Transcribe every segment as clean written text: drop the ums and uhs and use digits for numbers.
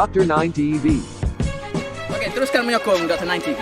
Dr. 9 TV. Okey, teruskan menyokong Dr. 9 TV.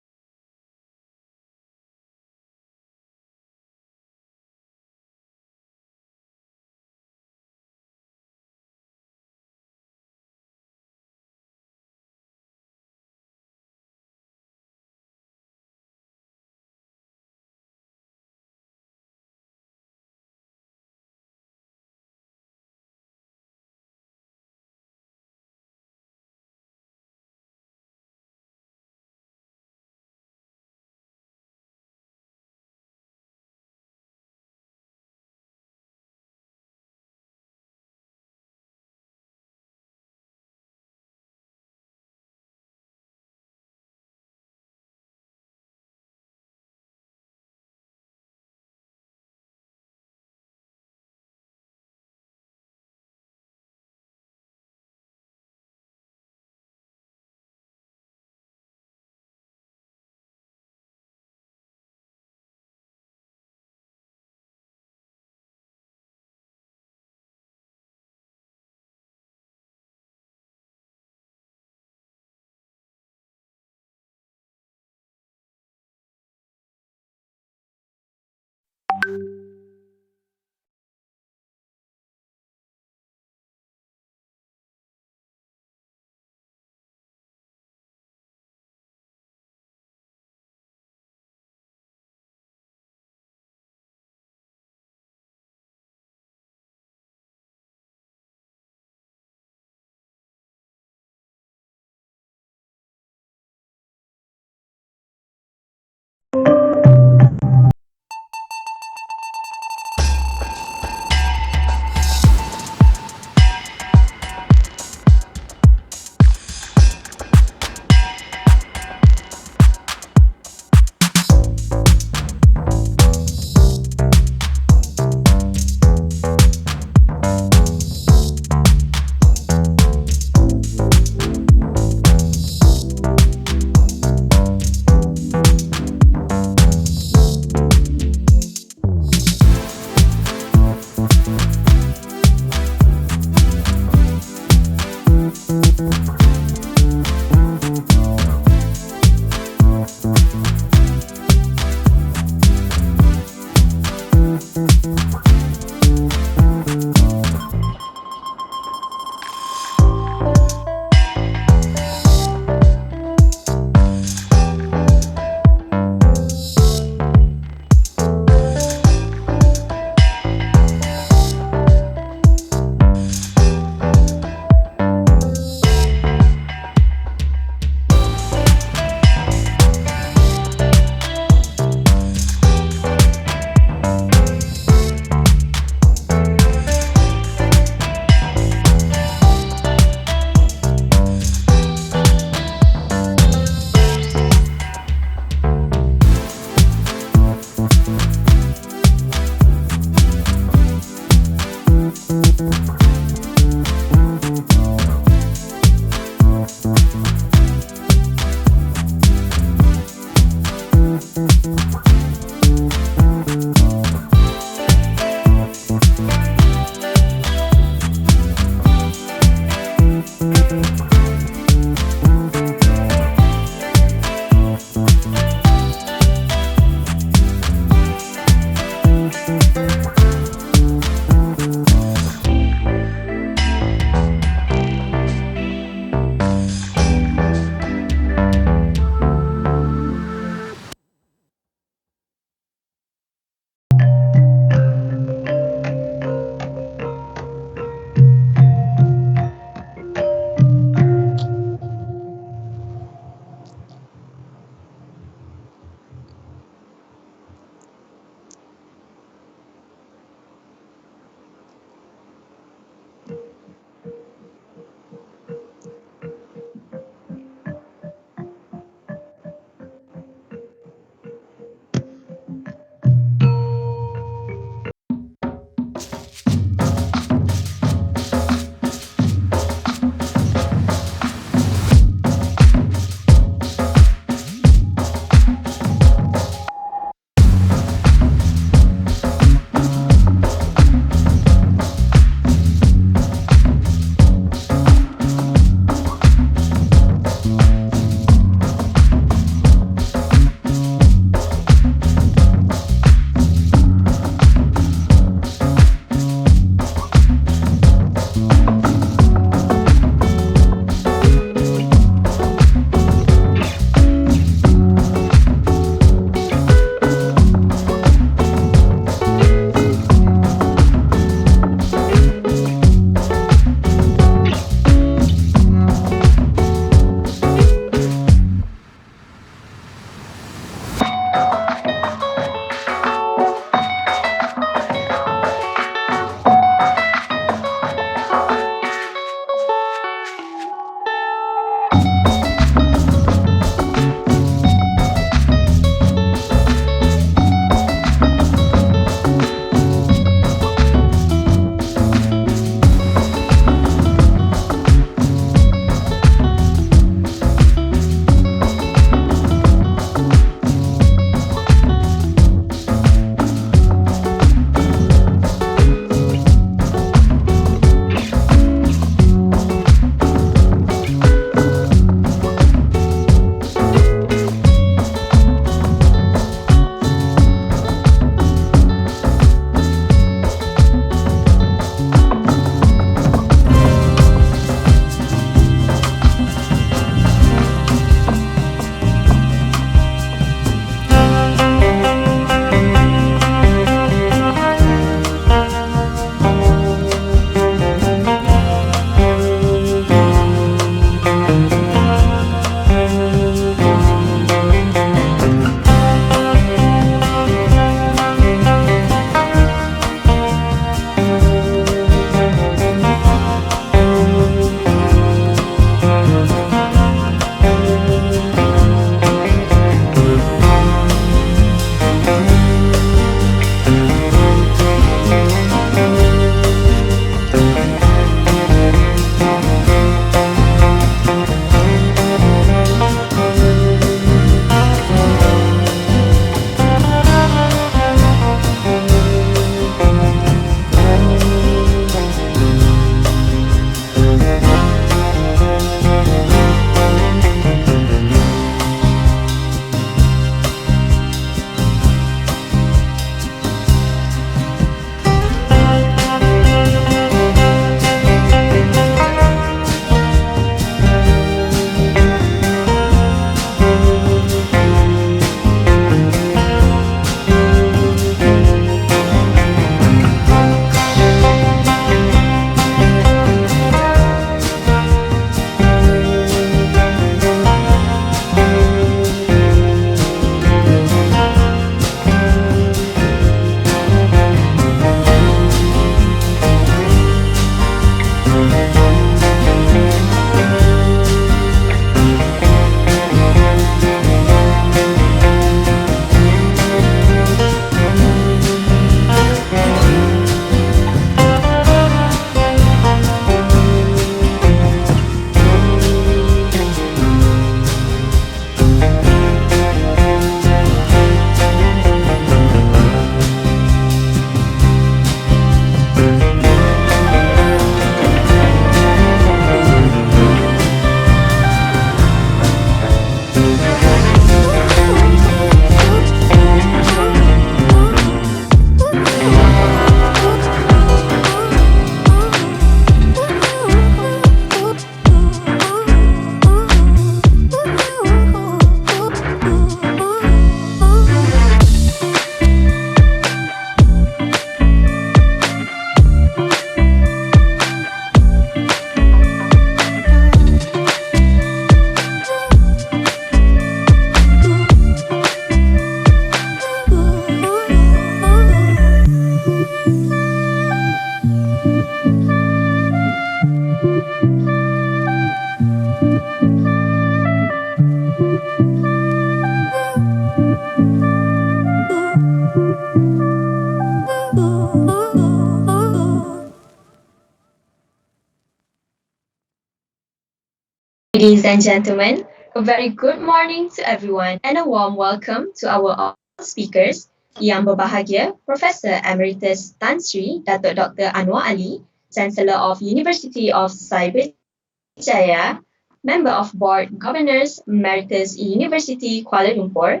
Ladies and gentlemen, a very good morning to everyone and a warm welcome to our all speakers. Yang berbahagia, Professor Emeritus Tan Sri Datuk Dr. Anuwar Ali, Chancellor of University of Cyberjaya, Member of Board Governors Emeritus University Kuala Lumpur,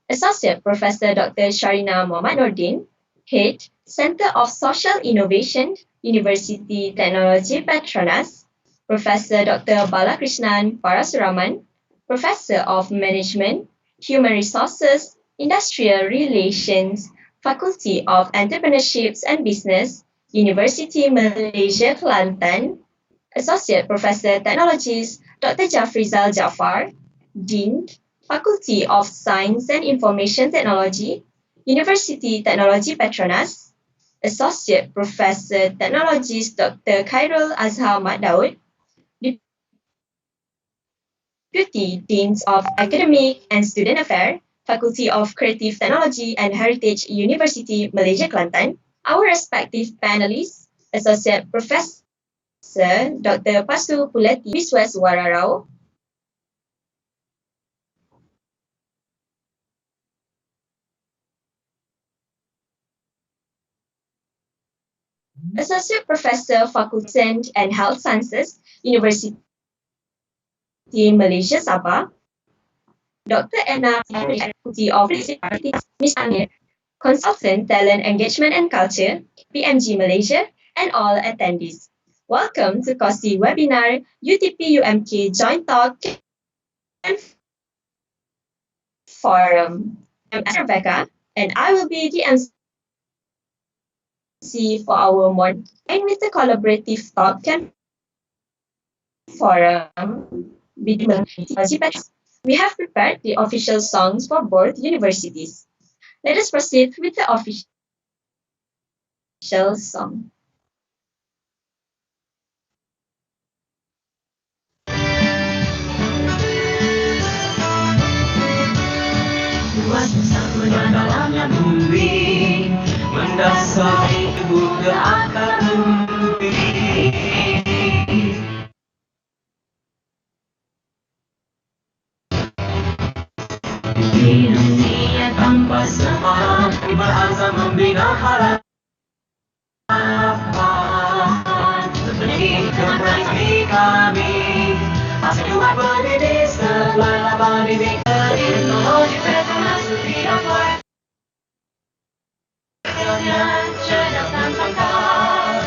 Associate Professor Dr. Sharina Muhammad Nordin, Head, Center of Social Innovation, University Technology Petronas, Professor Dr. Balakrishnan Parasuraman, Professor of Management, Human Resources, Industrial Relations, Faculty of Entrepreneurships and Business, Universiti Malaysia Kelantan, Associate Professor Technologies Dr. Jafrizal Jafar, Dean, Faculty of Science and Information Technology, University Technology Petronas, Associate Professor Technologies Dr. Khairul Azhar Mat Daud, Deputy Deans of Academic and Student Affairs, Faculty of Creative Technology and Heritage University Malaysia Kelantan, our respective panelists, Associate Professor Dr. Pasu Puleti Wiswaswara Rao, Associate Professor Faculty and Health Sciences, University Malaysia Sabah, Dr. Anna Faculty of Marketing, Ms. Amir, Consultant Talent Engagement and Culture, KPMG Malaysia, and all attendees. Welcome to CoSI webinar Utp-Umk Joint Talk and Forum. I'm Rebecca, and I will be the MC for our morning and with the collaborative talk and forum between participants. We have prepared the official songs for both universities. Let us proceed with the official song. Luas bersama dalamnya bumi, mendasari tubuh ke akar bumi. Dunia tanpa semangat, berazam membina harapan. Seperti generasi kami, masih kuat berdiri sebelah berdiri. Teknologi Petronas tidak kuat. Cerdas dan tangkap,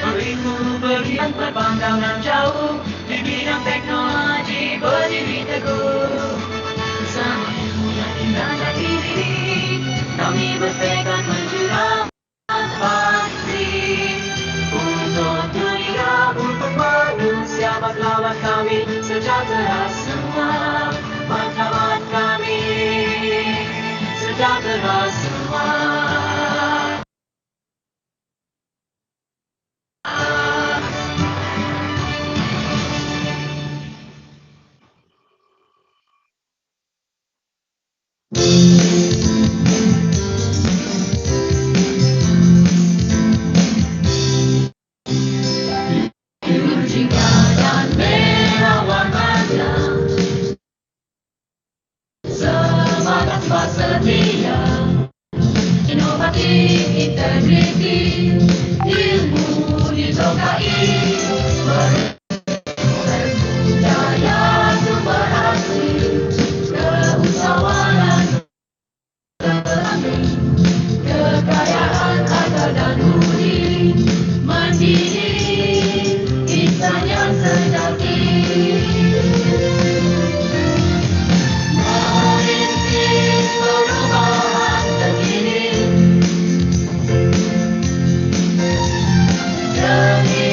beriku bagian berpandangan jauh di bidang teknologi berdiri teguh. Bersama ilmu yakin dan jati diri, kami bertekad menjulang pasti untuk dunia, untuk manusia. Matlamat kami sejahtera semua, matlamat kami sejahtera semua. Jika dan merah warnanya, semangat setia, inovatif, integriti, ilmu disukai, berbudaya sumber asli, keusahawanan kami, kekayaan akal dan budi, mendidik insan yang sejati. Merintis perubahan terkini demi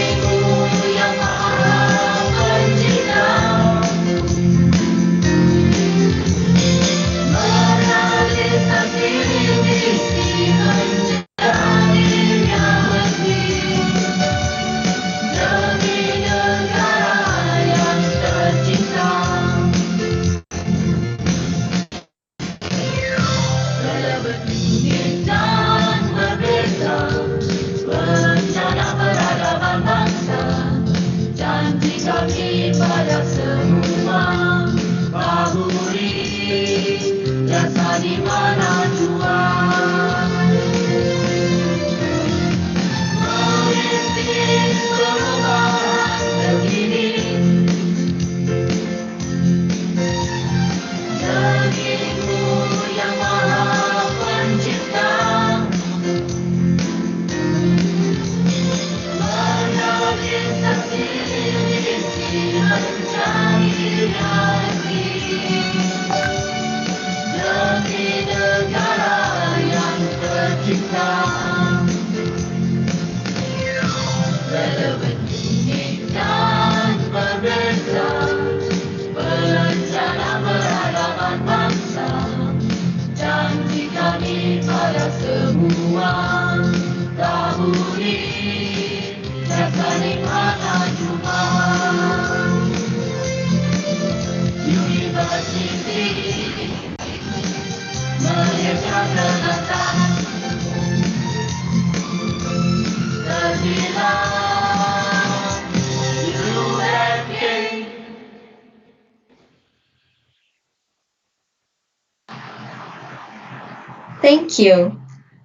yang maha jasa di mana jua. Merintis perubahan begini, dirimu yang maha pencipta, merealisasi misi mencari hati demi negara yang tercipta. Relevan unik dan berbeza, berencana peradaban bangsa, janji kami pada semua. Dahulu dan saling mana jumpa. Universiti melahirkan Kelantan, terbilang UMK. Thank you.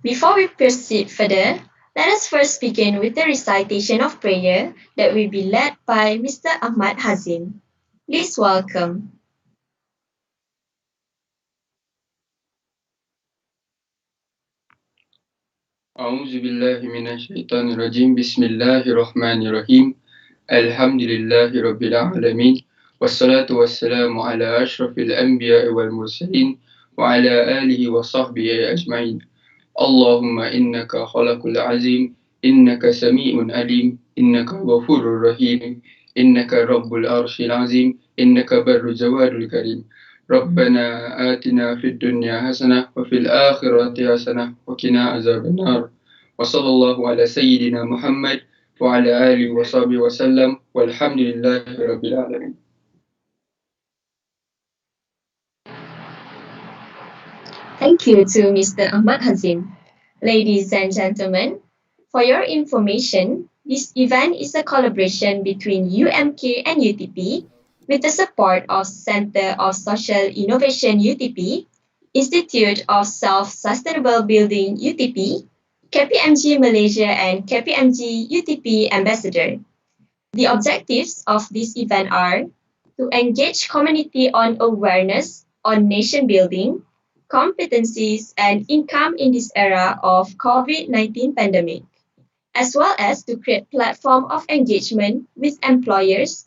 Before we proceed further, let us first begin with the recitation of prayer that will be led by Mr. Ahmad Hazim. Please welcome. أعوذ بالله من الشيطان الرجيم بسم الله الرحمن الرحيم الحمد لله رب العالمين والصلاة والسلام على أشرف الأنبياء والمرسلين وعلى آله وصحبه أجمعين اللهم إنك خلق العظيم إنك سميع عليم إنك غفور رحيم إنك رب العرش العظيم إنك بر الجواد الكريم ربنا آتنا في الدنيا حسنة وفي الآخرة حسنة وقنا عذاب النار وصلى الله على سيدنا محمد وعلى آله وصحبه وسلم والحمد لله رب العالمين. Thank you to Mr. Ahmad Hazim. Ladies and gentlemen, for your information, this event is a collaboration between UMK and UTP with the support of Center of Social Innovation UTP, Institute of Self-Sustainable Building UTP, KPMG Malaysia and KPMG UTP Ambassador. The objectives of this event are to engage community on awareness on nation building, competencies, and income in this era of COVID-19 pandemic, as well as to create platform of engagement with employers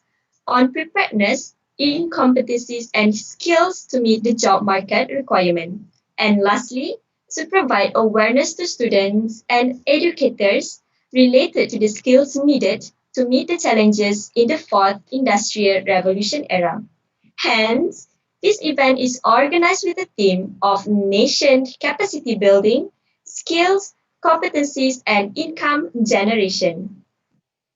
on preparedness in competencies and skills to meet the job market requirement. And lastly, to provide awareness to students and educators related to the skills needed to meet the challenges in the fourth industrial revolution era. Hence, this event is organized with a theme of nation capacity building, skills, competencies, and income generation.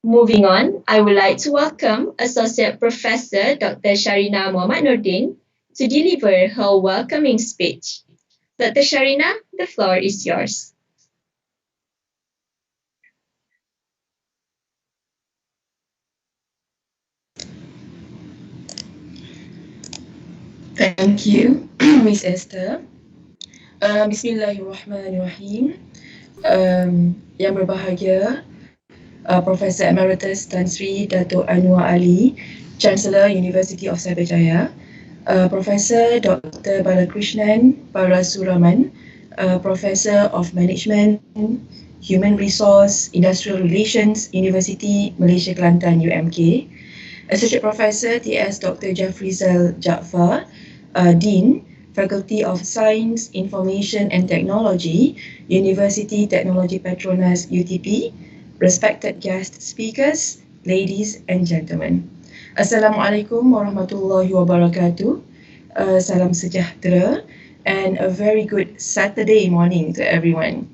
Moving on, I would like to welcome Associate Professor Dr. Sharina Muhammad Nordin to deliver her welcoming speech. Dr. Sharina, the floor is yours. Thank you, Miss Esther. Bismillahirrahmanirrahim. Yang berbahagia, Professor Emeritus Tan Sri Datuk Anuwar Ali, Chancellor University of Cyberjaya, Professor Dr. Balakrishnan Parasuraman, Professor of Management, Human Resource, Industrial Relations, Universiti Malaysia Kelantan UMK, Associate Professor T.S. Dr. Jafrizal Jaafar, Dean, Faculty of Science, Information and Technology, University Technology Petronas UTP, respected guest speakers, ladies and gentlemen. Assalamualaikum warahmatullahi wabarakatuh. Salam sejahtera and a very good Saturday morning to everyone.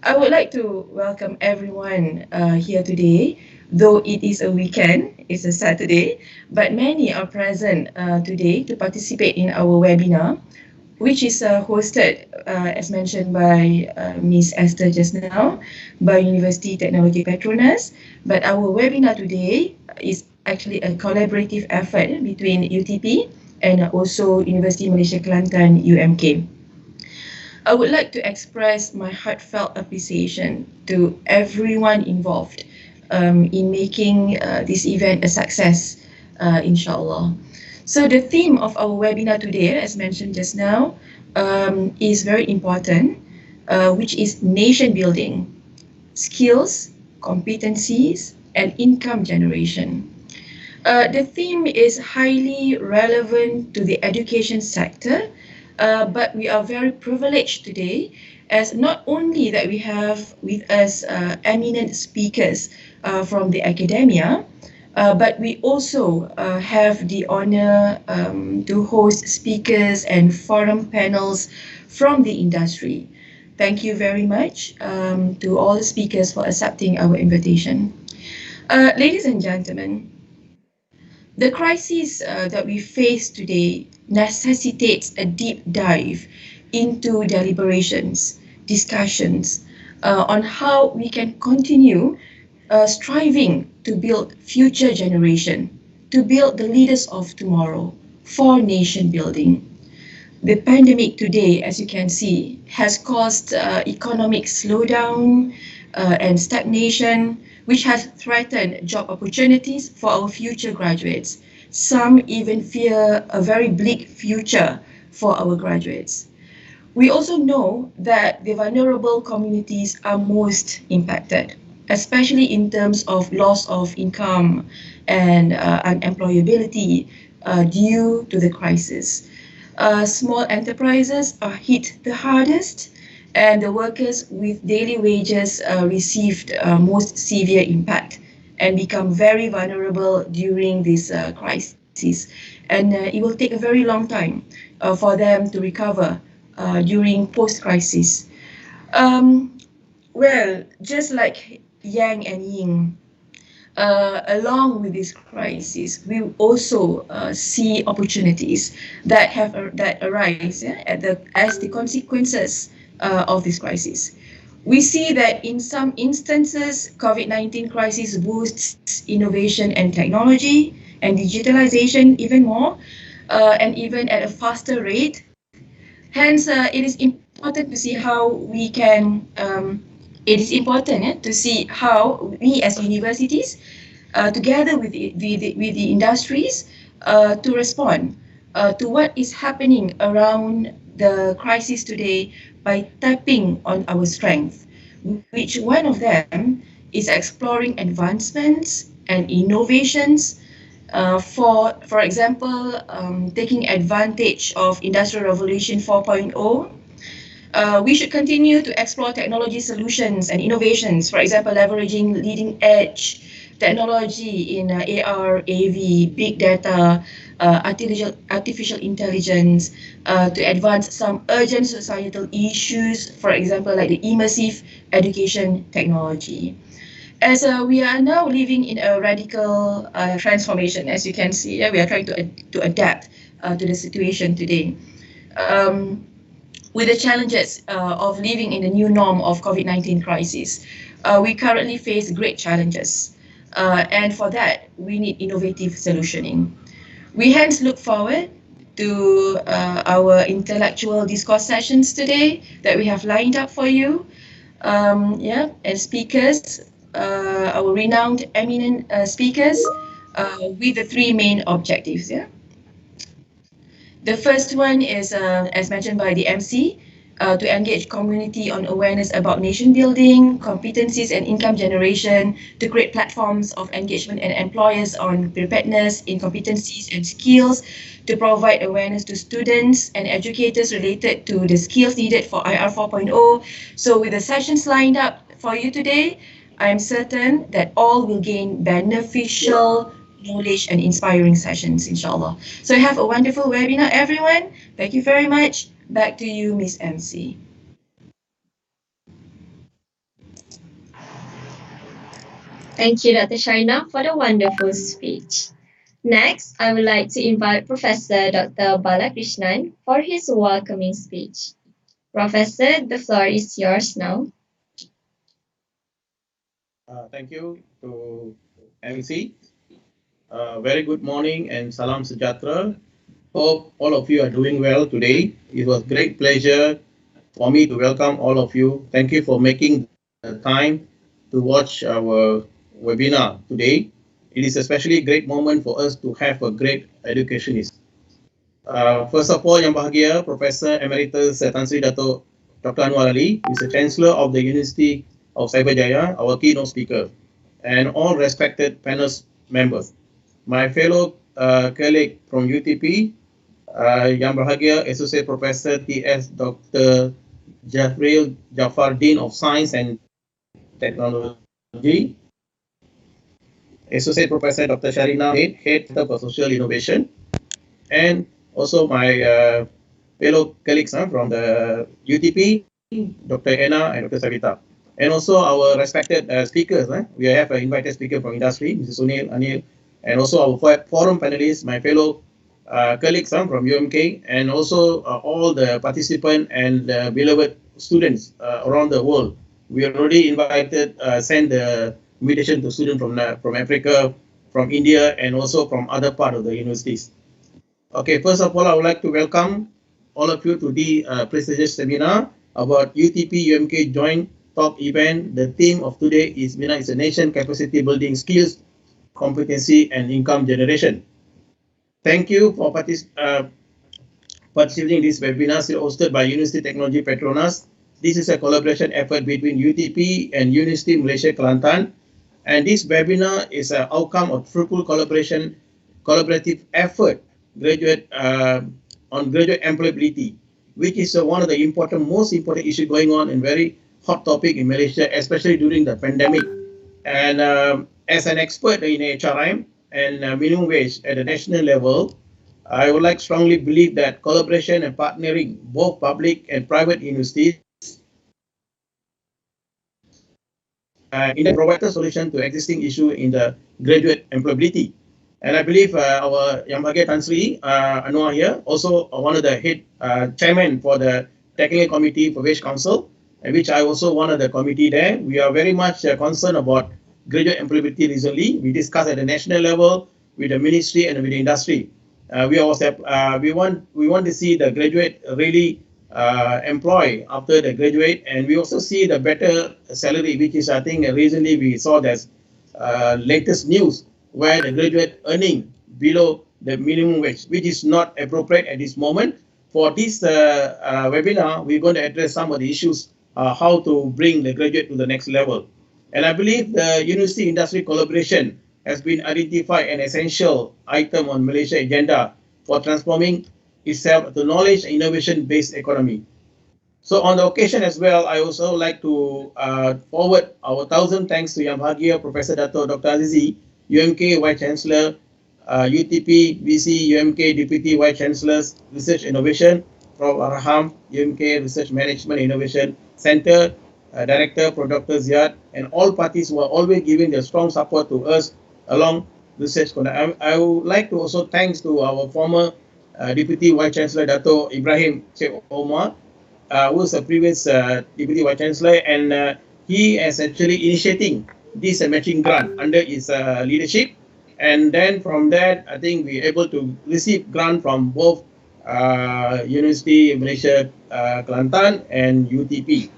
I would like to welcome everyone here today. Though it is a weekend, it's a Saturday, but many are present today to participate in our webinar, which is hosted, as mentioned by Ms. Esther just now, by University Technology Petronas. But our webinar today is actually a collaborative effort between UTP and also Universiti Malaysia Kelantan UMK. I would like to express my heartfelt appreciation to everyone involved in making this event a success, inshallah. So the theme of our webinar today, as mentioned just now, is very important, which is nation building, skills, competencies, and income generation. The theme is highly relevant to the education sector, but we are very privileged today as not only that we have with us eminent speakers from the academia, but we also have the honor to host speakers and forum panels from the industry. Thank you very much to all the speakers for accepting our invitation. Ladies and gentlemen, the crisis that we face today necessitates a deep dive into deliberations, discussions on how we can continue striving to build future generation, to build the leaders of tomorrow for nation building. The pandemic today, as you can see, has caused economic slowdown and stagnation, which has threatened job opportunities for our future graduates. Some even fear a very bleak future for our graduates. We also know that the vulnerable communities are most impacted, especially in terms of loss of income and unemployability due to the crisis. Small enterprises are hit the hardest, and the workers with daily wages received most severe impact and become very vulnerable during this crisis. And it will take a very long time for them to recover during post-crisis. Um, well, just like Yang and Ying, along with this crisis, we also see opportunities that arise as the consequences of this crisis. We see that in some instances, COVID-19 crisis boosts innovation and technology and digitalization even more, and even at a faster rate. Hence, it is important to see how we can. It is important to see how we as universities, together with with the industries, to respond to what is happening around the crisis today by tapping on our strength, which one of them is exploring advancements and innovations for example, taking advantage of Industrial Revolution 4.0. We should continue to explore technology solutions and innovations, for example, leveraging leading edge technology in AR, AV, big data, artificial intelligence to advance some urgent societal issues, for example, like the immersive education technology. As we are now living in a radical transformation, as you can see, we are trying to adapt to the situation today. Um, with the challenges of living in the new norm of COVID-19 crisis, we currently face great challenges. And for that, we need innovative solutioning. We hence look forward to our intellectual discourse sessions today that we have lined up for you. And speakers, our renowned, eminent speakers, with the three main objectives. The first one is, as mentioned by the MC, to engage community on awareness about nation building, competencies and income generation, to create platforms of engagement and employers on preparedness in competencies and skills, to provide awareness to students and educators related to the skills needed for IR 4.0. So with the sessions lined up for you today, I'm certain that all will gain beneficial knowledge and inspiring sessions, inshallah. So have a wonderful webinar, everyone. Thank you very much. Back to you, Miss MC. Thank you, Dr. Shaina, for the wonderful speech. Next, I would like to invite Professor Dr. Balakrishnan for his welcoming speech. Professor, the floor is yours now. Thank you to MC. Very good morning and salam sejahtera. Hope all of you are doing well today. It was great pleasure for me to welcome all of you. Thank you for making the time to watch our webinar today. It is especially a great moment for us to have a great educationist. First of all, yang bahagia, Professor Emeritus Tan Sri Datuk Dr. Anuwar Ali, who is the Chancellor of the University of Cyberjaya, our keynote speaker, and all respected panel members. My fellow colleague from UTP, yang bahagia, Associate Professor TS Dr. Jafril Jafar, Dean of Science and Technology, Associate Professor Dr. Sharina, Head for Social Innovation, and also my fellow colleagues from the UTP, Dr. Anna and Dr. Savita. And also our respected speakers. We have an invited speaker from industry, Mrs. Sunil, Anil, and also our forum panelists, my fellow colleagues from UMK, and also all the participants and beloved students around the world. We already invited, sent the invitation to students from Africa, from India, and also from other part of the universities. Okay, first of all, I would like to welcome all of you to the prestigious seminar about UTP-UMK joint talk event. The theme of today is MENA is a nation capacity building skills, competency, and income generation. Thank you for participating in this webinar hosted by Universiti Technology Petronas. This is a collaboration effort between UTP and Universiti Malaysia Kelantan. And this webinar is an outcome of fruitful collaborative effort on graduate employability, which is one of the most important issue going on and very hot topic in Malaysia, especially during the pandemic. And as an expert in HRM and minimum wage at the national level, I would like strongly believe that collaboration and partnering both public and private universities in the provide a solution to existing issue in the graduate employability. And I believe our Yang Bahagia Tan Sri Anuwar here, also one of the head chairman for the Technical Committee for Wage Council, which I also one of the committee there. We are very much concerned about graduate employability recently. We discussed at the national level with the ministry and with the industry. We want to see the graduate really employ after the graduate, and we also see the better salary, which is I think recently we saw that latest news where the graduate earning below the minimum wage, which is not appropriate at this moment. For this webinar, we're going to address some of the issues, how to bring the graduate to the next level. And I believe the university industry collaboration has been identified an essential item on Malaysia agenda for transforming itself to knowledge and innovation-based economy. So on the occasion as well, I also like to forward our 1,000 thanks to Yang Bahagia Professor Datuk Dr. Azizi, UMK Vice Chancellor, UTP, VC, UMK Deputy Vice Chancellors, Research Innovation, Prof. Arham, UMK Research Management Innovation Center, Director, Prof. Dr. Ziad, and all parties who are always giving their strong support to us along research. I would like to also thanks to our former Deputy Vice Chancellor Datuk Ibrahim Sheikh Omar, who was a previous Deputy Vice Chancellor, and he is actually initiating this matching grant under his leadership. And then from that, I think we're able to receive grant from both Universiti Malaysia Kelantan and UTP,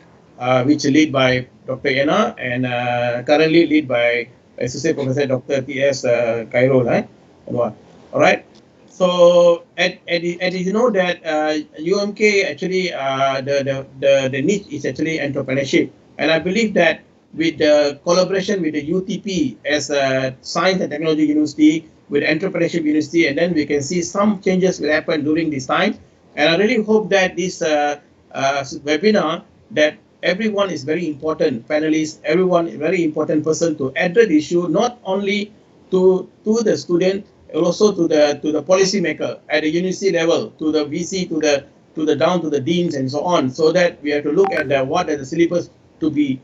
which lead by Dr. Anna and currently lead by Associate Professor Dr. T.S. Khairul. All right. So, as you know that UMK actually the niche is actually entrepreneurship, and I believe that with the collaboration with the UTP as a science and technology university with entrepreneurship university, and then we can see some changes will happen during this time. And I really hope that this webinar that everyone is very important, panelists, everyone is very important person to address the issue, not only to the student, also to the policy maker at the university level, to the VC, to the down to the deans and so on, so that we have to look at what are the syllabus to be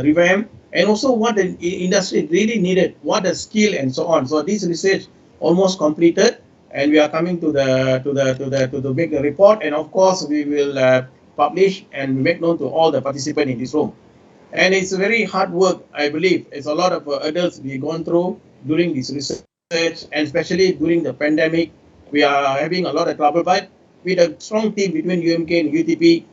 revamped, and also what the industry really needed, what the skill and so on. So this research almost completed, and we are coming to make the report, and of course we will publish and make known to all the participants in this room. And it's a very hard work, I believe. It's a lot of adults we've gone through during this research, and especially during the pandemic, we are having a lot of trouble. But with a strong team between UMK and UTP,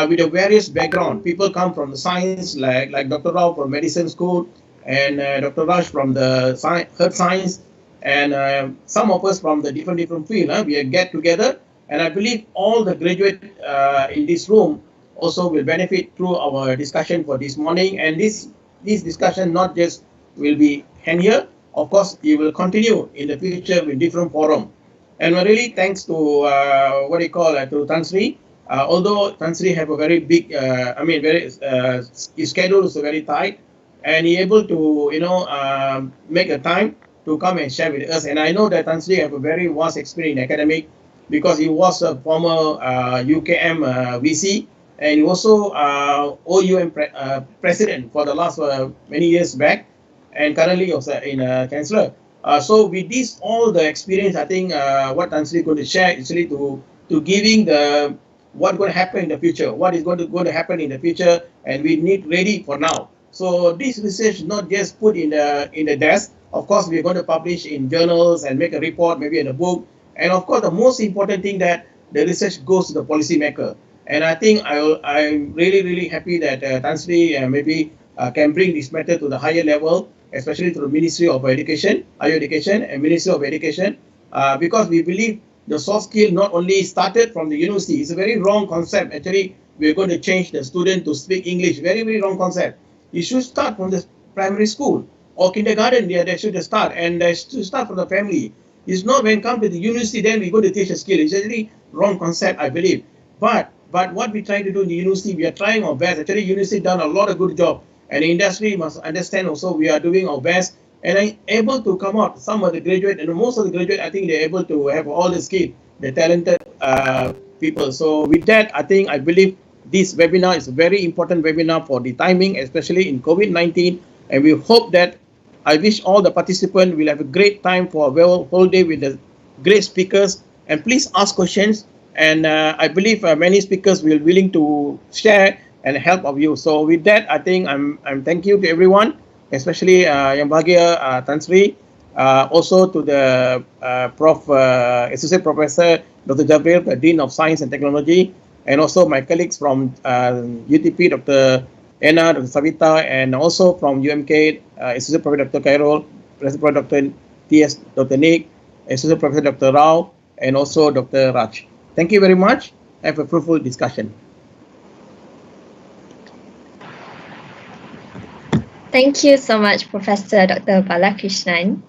with a various background. People come from the science, like Dr. Rao from medicine school, and Dr. Raj from the earth science, and some of us from the different field. We get together, and I believe all the graduate in this room also will benefit through our discussion for this morning. And this discussion not just will be end here. Of course, it will continue in the future with different forum. And really thanks to what do you call to Tan Sri. Although Tan Sri have a very big, very his schedule is very tight, and he able to make a time to come and share with us. And I know that Tan Sri have a very vast experience in academic because he was a former UKM VC, and he also OUM president for the last many years back, and currently also in Chancellor. So with this all the experience, I think what Tan Sri going to share is really to giving the what going to happen in the future, what is going to happen in the future, and we need ready for now. So this research not just put in the desk. Of course, we're going to publish in journals and make a report, maybe in a book. And of course, the most important thing that the research goes to the policymaker. And I think I'm really happy that Tan Sri maybe can bring this matter to the higher level, especially to the Ministry of Education, Higher Education, and Ministry of Education, because we believe the soft skill not only started from the university. It's a very wrong concept. Actually, we're going to change the student to speak English. Very wrong concept. You should start from the primary school or kindergarten. They should start, and they should start from the family. It's not when come to the university then we're going to teach a skill. It's actually wrong concept, I believe. But what we try to do in the university, we are trying our best. Actually, university done a lot of good job, and the industry must understand also we are doing our best, and I'm able to come out. Some of the graduate and most of the graduate, I think they're able to have all the skill, the talented people. So with that, I believe this webinar is a very important webinar for the timing, especially in COVID-19, and we hope that I wish all the participants will have a great time for a whole day with the great speakers, and please ask questions. And I believe many speakers will willing to share and help of you. So with that, I think I'm thank you to everyone, especially Yang Bahagia Tan Sri, also to the Associate Professor Dr. Jabril, the Dean of Science and Technology, and also my colleagues from UTP, Dr. Anna, Dr. Savita, and also from UMK, Associate Professor Dr. Khairul, Professor Dr. TS, Dr. Nick, Associate Professor Dr. Rao, and also Dr. Raj. Thank you very much. Have a fruitful discussion. Thank you so much, Professor Dr. Balakrishnan.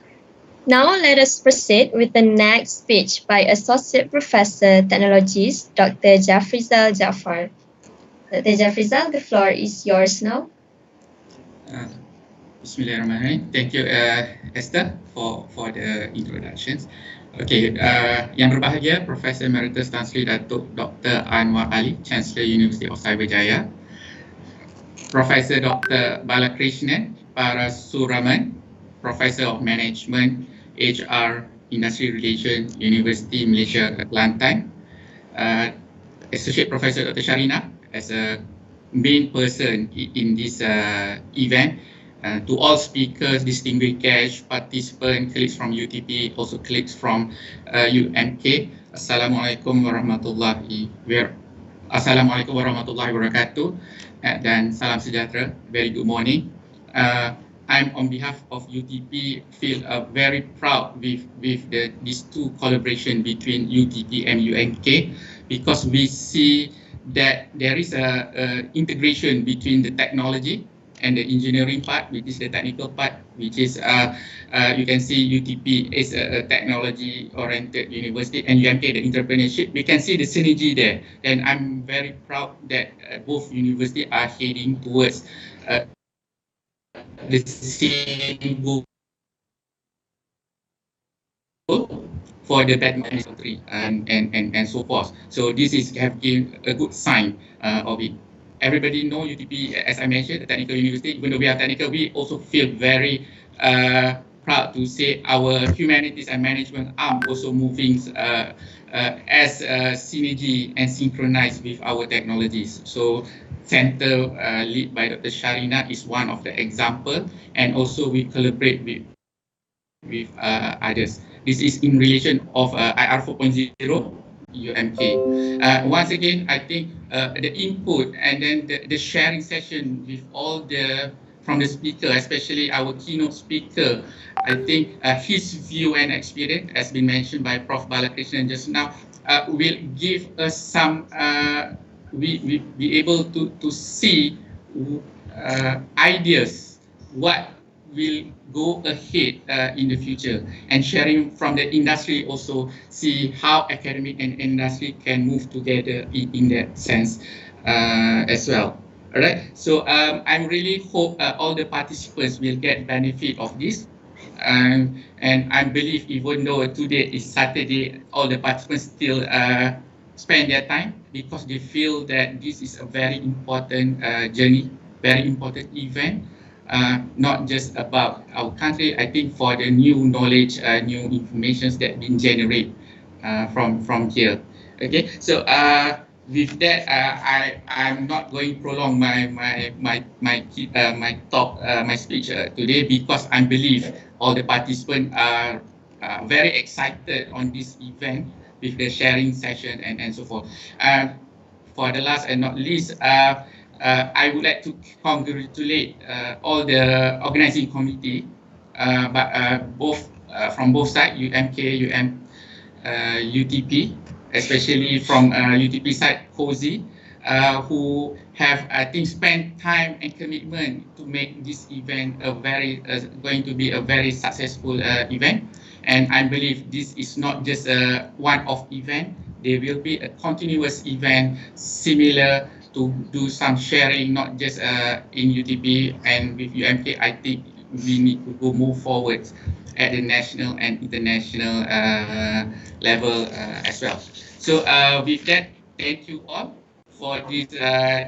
Now let us proceed with the next speech by Associate Professor Technologies, Dr. Jafrizal Jaafar. Dr. Jafrizal, the floor is yours now. Bismillahirrahmanirrahim. Thank you, Esther, for the introductions. Okay, yang berbahagia, Profesor Emeritus Tan Sri Datuk Dr. Anuwar Ali, Chancellor Universiti of Cyberjaya, Profesor Dr. Balakrishnan Parasuraman, Professor of Management, HR, Industry Relations, Universiti Malaysia, Kelantan, Associate Professor Dr. Sharina as a main person in this event. To all speakers, distinguished guests, participants, colleagues from UTP, also colleagues from UMK. Assalamualaikum warahmatullahi wabarakatuh, dan salam sejahtera. Very good morning. I'm on behalf of UTP feel very proud with these two collaboration between UTP and UMK, because we see that there is a integration between the technology and the engineering part, which is the technical part, which is you can see UTP is a technology-oriented university, and UMK the entrepreneurship. We can see the synergy there, and I'm very proud that both universities are heading towards the same goal for the betterment country and so forth. So this is have given a good sign of it. Everybody know UTP, as I mentioned, the technical university. Even though we are technical, we also feel very proud to say our humanities and management arm also moving as synergy and synchronized with our technologies. So center led by Dr. Sharina is one of the example, and also we collaborate with others. This is in relation of IR 4.0 UMK. Once again, I think the input and then the sharing session with all the from the speaker, especially our keynote speaker, I think his view and experience, as been mentioned by Prof. Balakrishnan just now, will give us some, we be able to see ideas what will go ahead in the future, and sharing from the industry also see how academic and industry can move together in that sense as well. All right, so I really hope all the participants will get benefit of this. And I believe even though today is Saturday, all the participants still spend their time because they feel that this is a very important journey, very important event, not just about our country. I think for the new knowledge, new informations that been generated from here. Okay, so with that, I'm not going to prolong my talk, my speech today, because I believe all the participants are very excited on this event with the sharing session and so forth. For the last and not least, I would like to congratulate all the organizing committee, but both from both sides, UMK, UTP, especially from UTP side, CoSI, who have, I think, spent time and commitment to make this event a very going to be a very successful event. And I believe this is not just a one-off event. There will be a continuous event similar to do some sharing, not just in UTP and with UMK. I think we need to go move forward at the national and international level as well. So with that, thank you all for this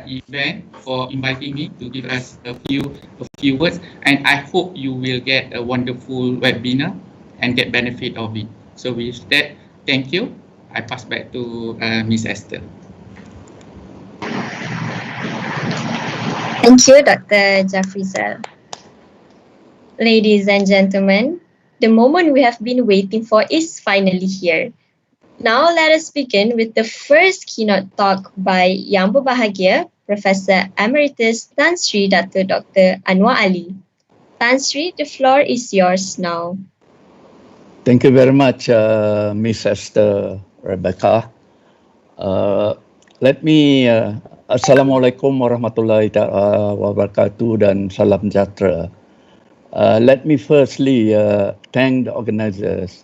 event, for inviting me to give us a few words, and I hope you will get a wonderful webinar and get benefit of it. So with that, thank you. I pass back to Ms. Esther. Thank you, Dr. Jafrizal. Ladies and gentlemen, the moment we have been waiting for is finally here. Now let us begin with the first keynote talk by Yang Berbahagia, Professor Emeritus Tan Sri Datuk Dr. Anuwar Ali. Tan Sri, the floor is yours now. Thank you very much, Miss Esther Rebecca. Let me, Assalamualaikum warahmatullahi wabarakatuh dan salam sejahtera. Let me firstly thank the organizers,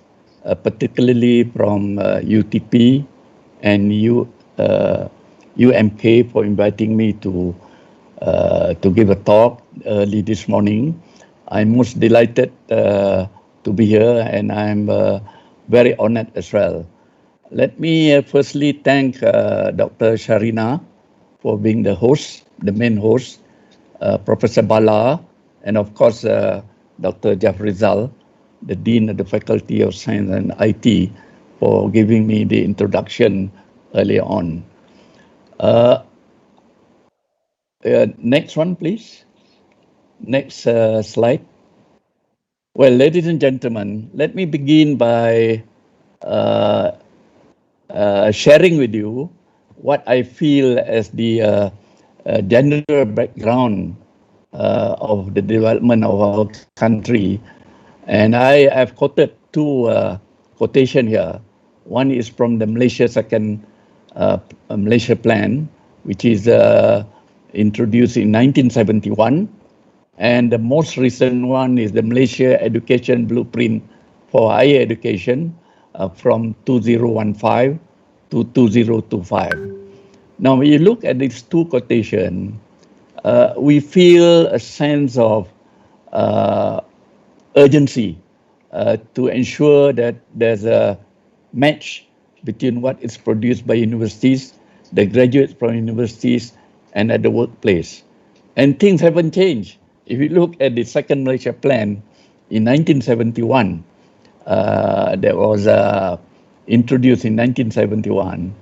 particularly from UTP and UMK for inviting me to give a talk early this morning. I'm most delighted to be here, and I'm very honored as well. Let me firstly thank Dr. Sharina for being the host, the main host, Professor Bala, and of course Dr. Jafrizal, the Dean of the Faculty of Science and IT, for giving me the introduction earlier on. Next one, please. Next slide. Well, ladies and gentlemen, let me begin by sharing with you what I feel as the general background of the development of our country. And I have quoted two quotations here. One is from the Malaysia Malaysia Plan, which is introduced in 1971. And the most recent one is the Malaysia Education Blueprint for Higher Education from 2015 to 2025. Now, when you look at these two quotations, we feel a sense of urgency to ensure that there's a match between what is produced by universities, the graduates from universities, and at the workplace. And things haven't changed. If you look at the second Malaysia Plan in 1971, that was introduced in 1971.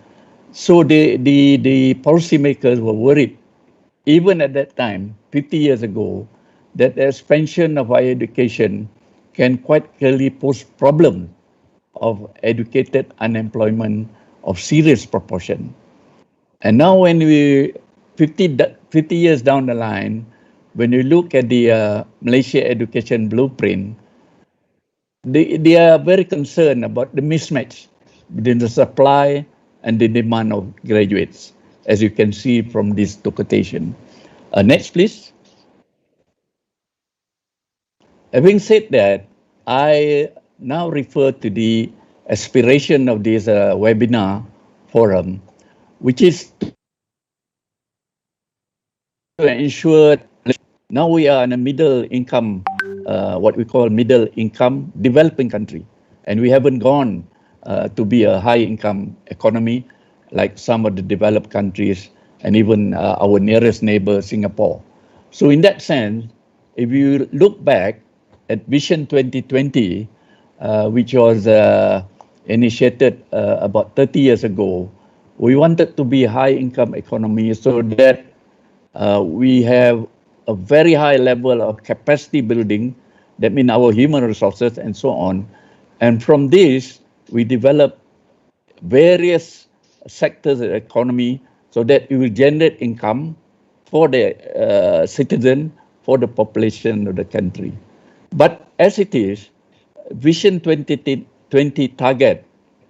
So the policymakers were worried, even at that time, 50 years ago, that the expansion of higher education can quite clearly pose problem of educated unemployment of serious proportion. And now when we 50 years down the line, when you look at the Malaysia education blueprint, they are very concerned about the mismatch between the supply and the demand of graduates, as you can see from this quotation. Next, please. Having said that, I now refer to the aspiration of this webinar forum, which is to ensure now we are in a middle income, what we call middle income developing country, and we haven't gone to be a high income economy like some of the developed countries and even our nearest neighbor, Singapore. So in that sense, if you look back at Vision 2020, which was initiated about 30 years ago, we wanted to be a high income economy so that we have a very high level of capacity building, that means our human resources and so on. And from this, we develop various sectors of the economy so that it will generate income for the citizen, for the population of the country. But as it is, Vision 2020 target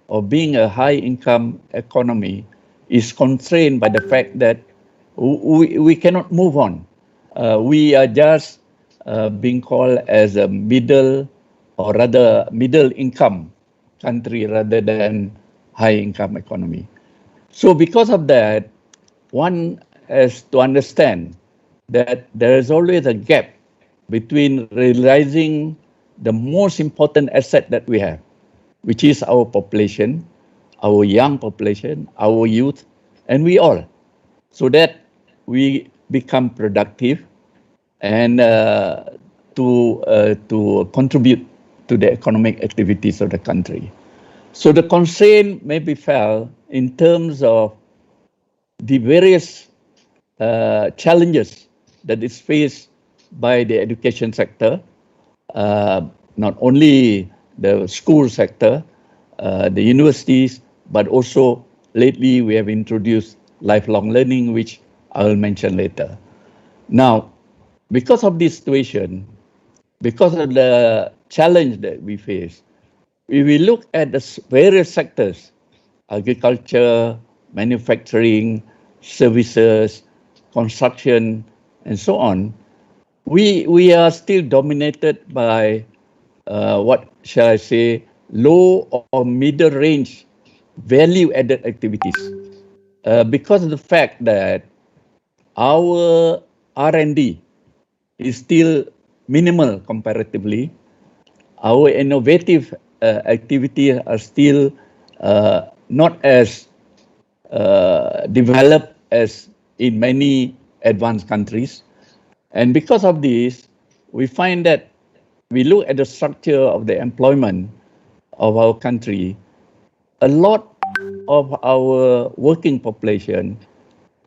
of being a high income economy is constrained by the fact that we cannot move on. We are just being called as a middle, or rather middle income country rather than high income economy. So because of that, one has to understand that there is always a gap between realizing the most important asset that we have, which is our population, our young population, our youth, and we all, so that we become productive and to contribute to the economic activities of the country. So the constraint may be felt in terms of the various challenges that is faced by the education sector, not only the school sector, the universities, but also lately we have introduced lifelong learning, which I will mention later. Now, because of this situation, because of the challenge that we face, we will look at the various sectors: agriculture, manufacturing, services, construction, and so on. We are still dominated by what shall I say, low or middle range value added activities, because of the fact that our R&D is still minimal comparatively. Our innovative activities are still not as developed as in many advanced countries. And because of this, we find that we look at the structure of the employment of our country, a lot of our working population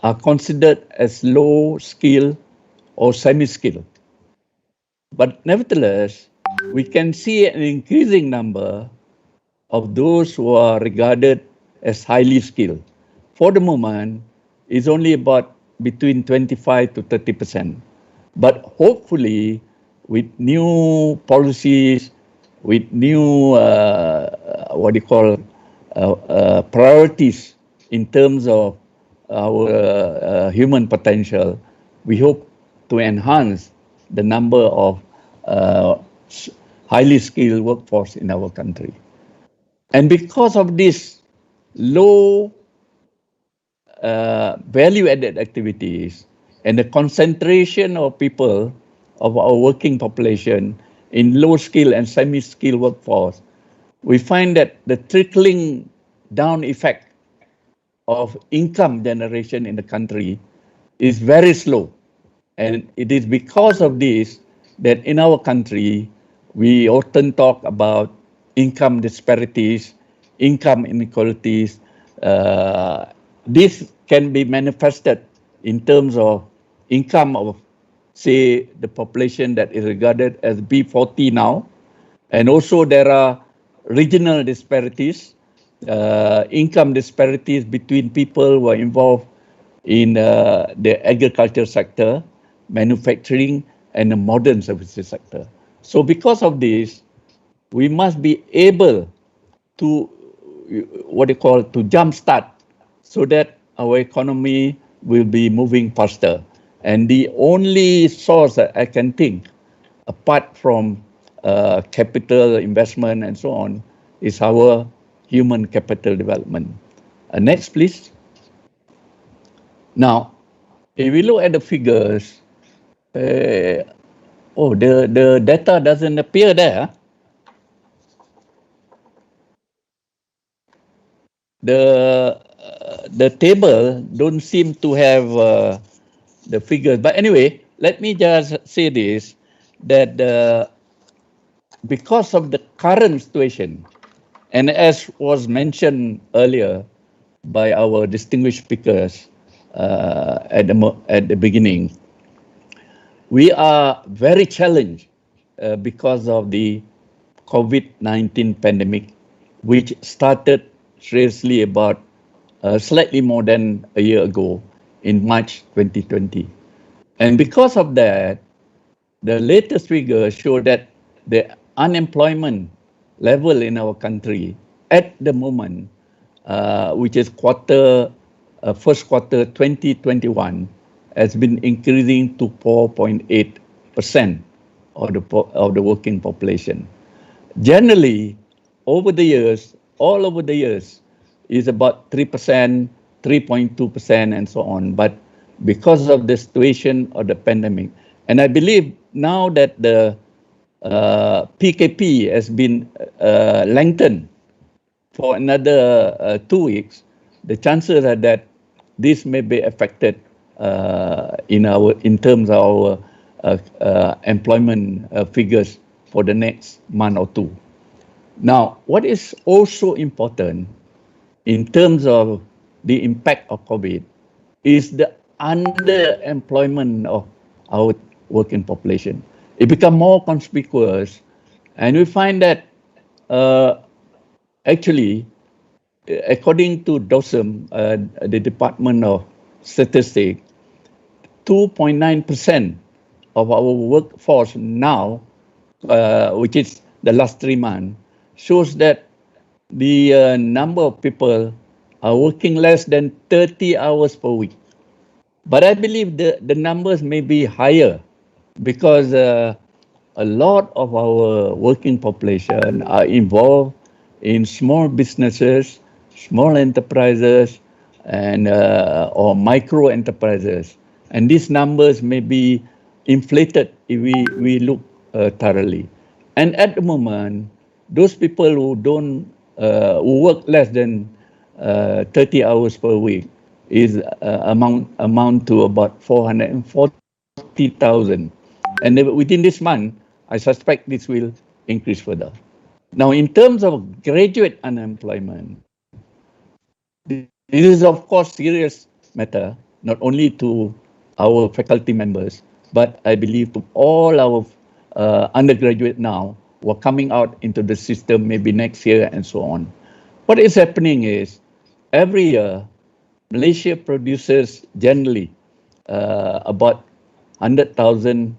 are considered as low skill or semi-skilled. But nevertheless, we can see an increasing number of those who are regarded as highly skilled. For the moment, it's only about between 25 to 30%. But hopefully, with new policies, with new priorities in terms of our human potential, we hope to enhance the number of highly skilled workforce in our country. And because of this low value-added activities and the concentration of people of our working population in low-skilled and semi-skilled workforce, we find that the trickling down effect of income generation in the country is very slow. And it is because of this that in our country, we often talk about income disparities, income inequalities. This can be manifested in terms of income of, say, the population that is regarded as B40 now. And also there are regional disparities income disparities between people who are involved in the agriculture sector, manufacturing, and the modern services sector. So because of this, we must be able to, what they call, to jumpstart so that our economy will be moving faster. And the only source that I can think, apart from capital investment and so on, is our human capital development. Next, please. Now, if we look at the figures, the data doesn't appear there. The table don't seem to have the figures. But anyway, let me just say this, that because of the current situation, and as was mentioned earlier by our distinguished speakers at the beginning, we are very challenged because of the COVID-19 pandemic, which started seriously about slightly more than a year ago in March 2020. And because of that, the latest figures show that the unemployment level in our country at the moment, which is first quarter 2021, has been increasing to 4.8% of the working population. Generally, over the years, all over the years, is about 3%, 3.2%, and so on. But because of the situation of the pandemic, and I believe now that the PKP has been lengthened for another 2 weeks, the chances are that this may be affected in terms of our employment figures for the next month or two. Now, what is also important in terms of the impact of COVID is the underemployment of our working population. It becomes more conspicuous, and we find that actually, according to DOSM, the Department of Statistics, 2.9% of our workforce now, which is the last 3 months, shows that the number of people are working less than 30 hours per week. But I believe the numbers may be higher because a lot of our working population are involved in small businesses, small enterprises, and or micro enterprises. And these numbers may be inflated if we look thoroughly. And at the moment, those people who don't who work less than 30 hours per week is amount to about 440,000. And within this month, I suspect this will increase further. Now, in terms of graduate unemployment, this is of course serious matter, not only to our faculty members, but I believe to all our undergraduate now who are coming out into the system maybe next year and so on. What is happening is every year, Malaysia produces generally about 300,000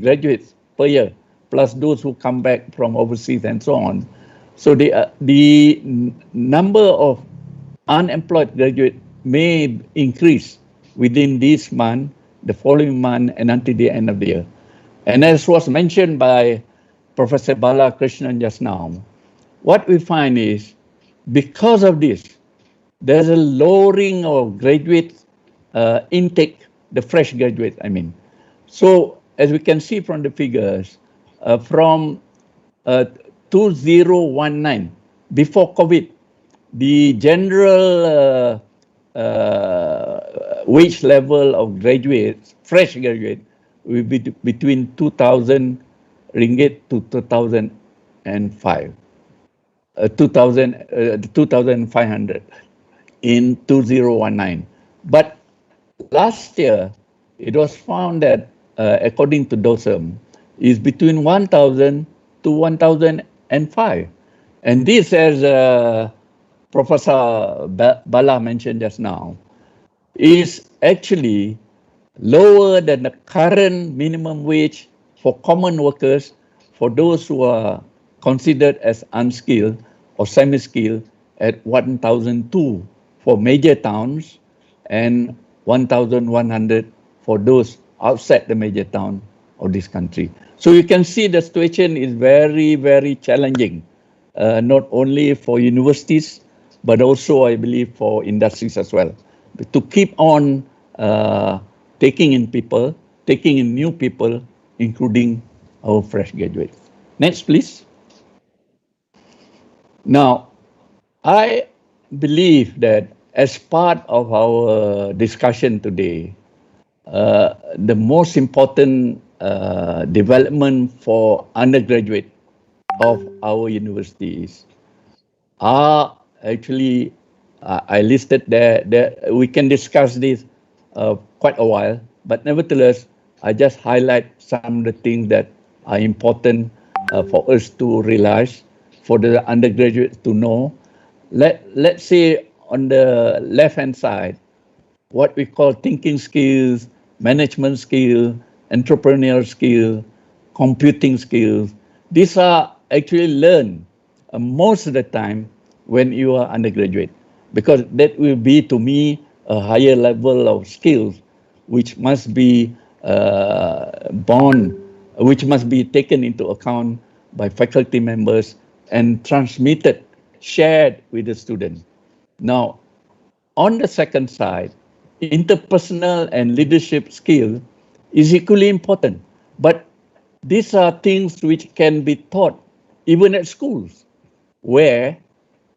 graduates per year, plus those who come back from overseas and so on. So the number of unemployed graduates may increase within this month, the following month, and until the end of the year. And as was mentioned by Professor Bala Krishnan just now, what we find is because of this, there's a lowering of graduate intake, the fresh graduates, I mean. So as we can see from the figures, from 2019, before COVID, the general wage level of graduates, fresh graduates, will be between 2,000 ringgit to 2,500 in 2019. But last year, it was found that, according to DOSM, is between 1,000 to 1,005. And this, as Professor Bala mentioned just now, is actually lower than the current minimum wage for common workers, for those who are considered as unskilled or semi-skilled, at 1,002 for major towns and 1,100 for those outside the major town of this country. So you can see the situation is very, very challenging, not only for universities, but also I believe for industries as well. To keep on taking in people, taking in new people, including our fresh graduates. Next, please. Now, I believe that as part of our discussion today, the most important development for undergraduate of our universities are actually, I listed there, we can discuss this quite a while, but nevertheless, I just highlight some of the things that are important for us to realize, for the undergraduates to know. Let's say on the left-hand side, what we call thinking skills, management skill, entrepreneurial skill, computing skills. These are actually learned most of the time when you are undergraduate, because that will be to me a higher level of skills which must be which must be taken into account by faculty members and transmitted, shared with the student. Now, on the second side, interpersonal and leadership skill is equally important, but these are things which can be taught even at schools, where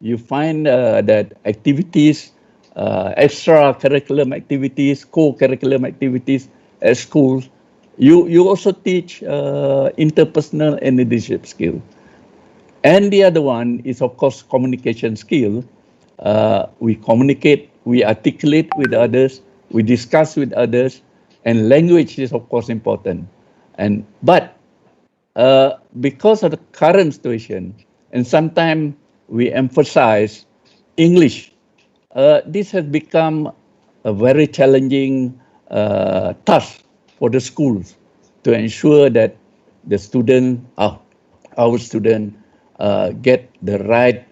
you find that activities, extra curriculum activities, co-curriculum activities at schools, you also teach interpersonal and leadership skill. And the other one is, of course, communication skill. We communicate, we articulate with others, we discuss with others, and language is, of course, important. But because of the current situation, and sometimes we emphasize English, this has become a very challenging task for the schools to ensure that the student, our student, get the right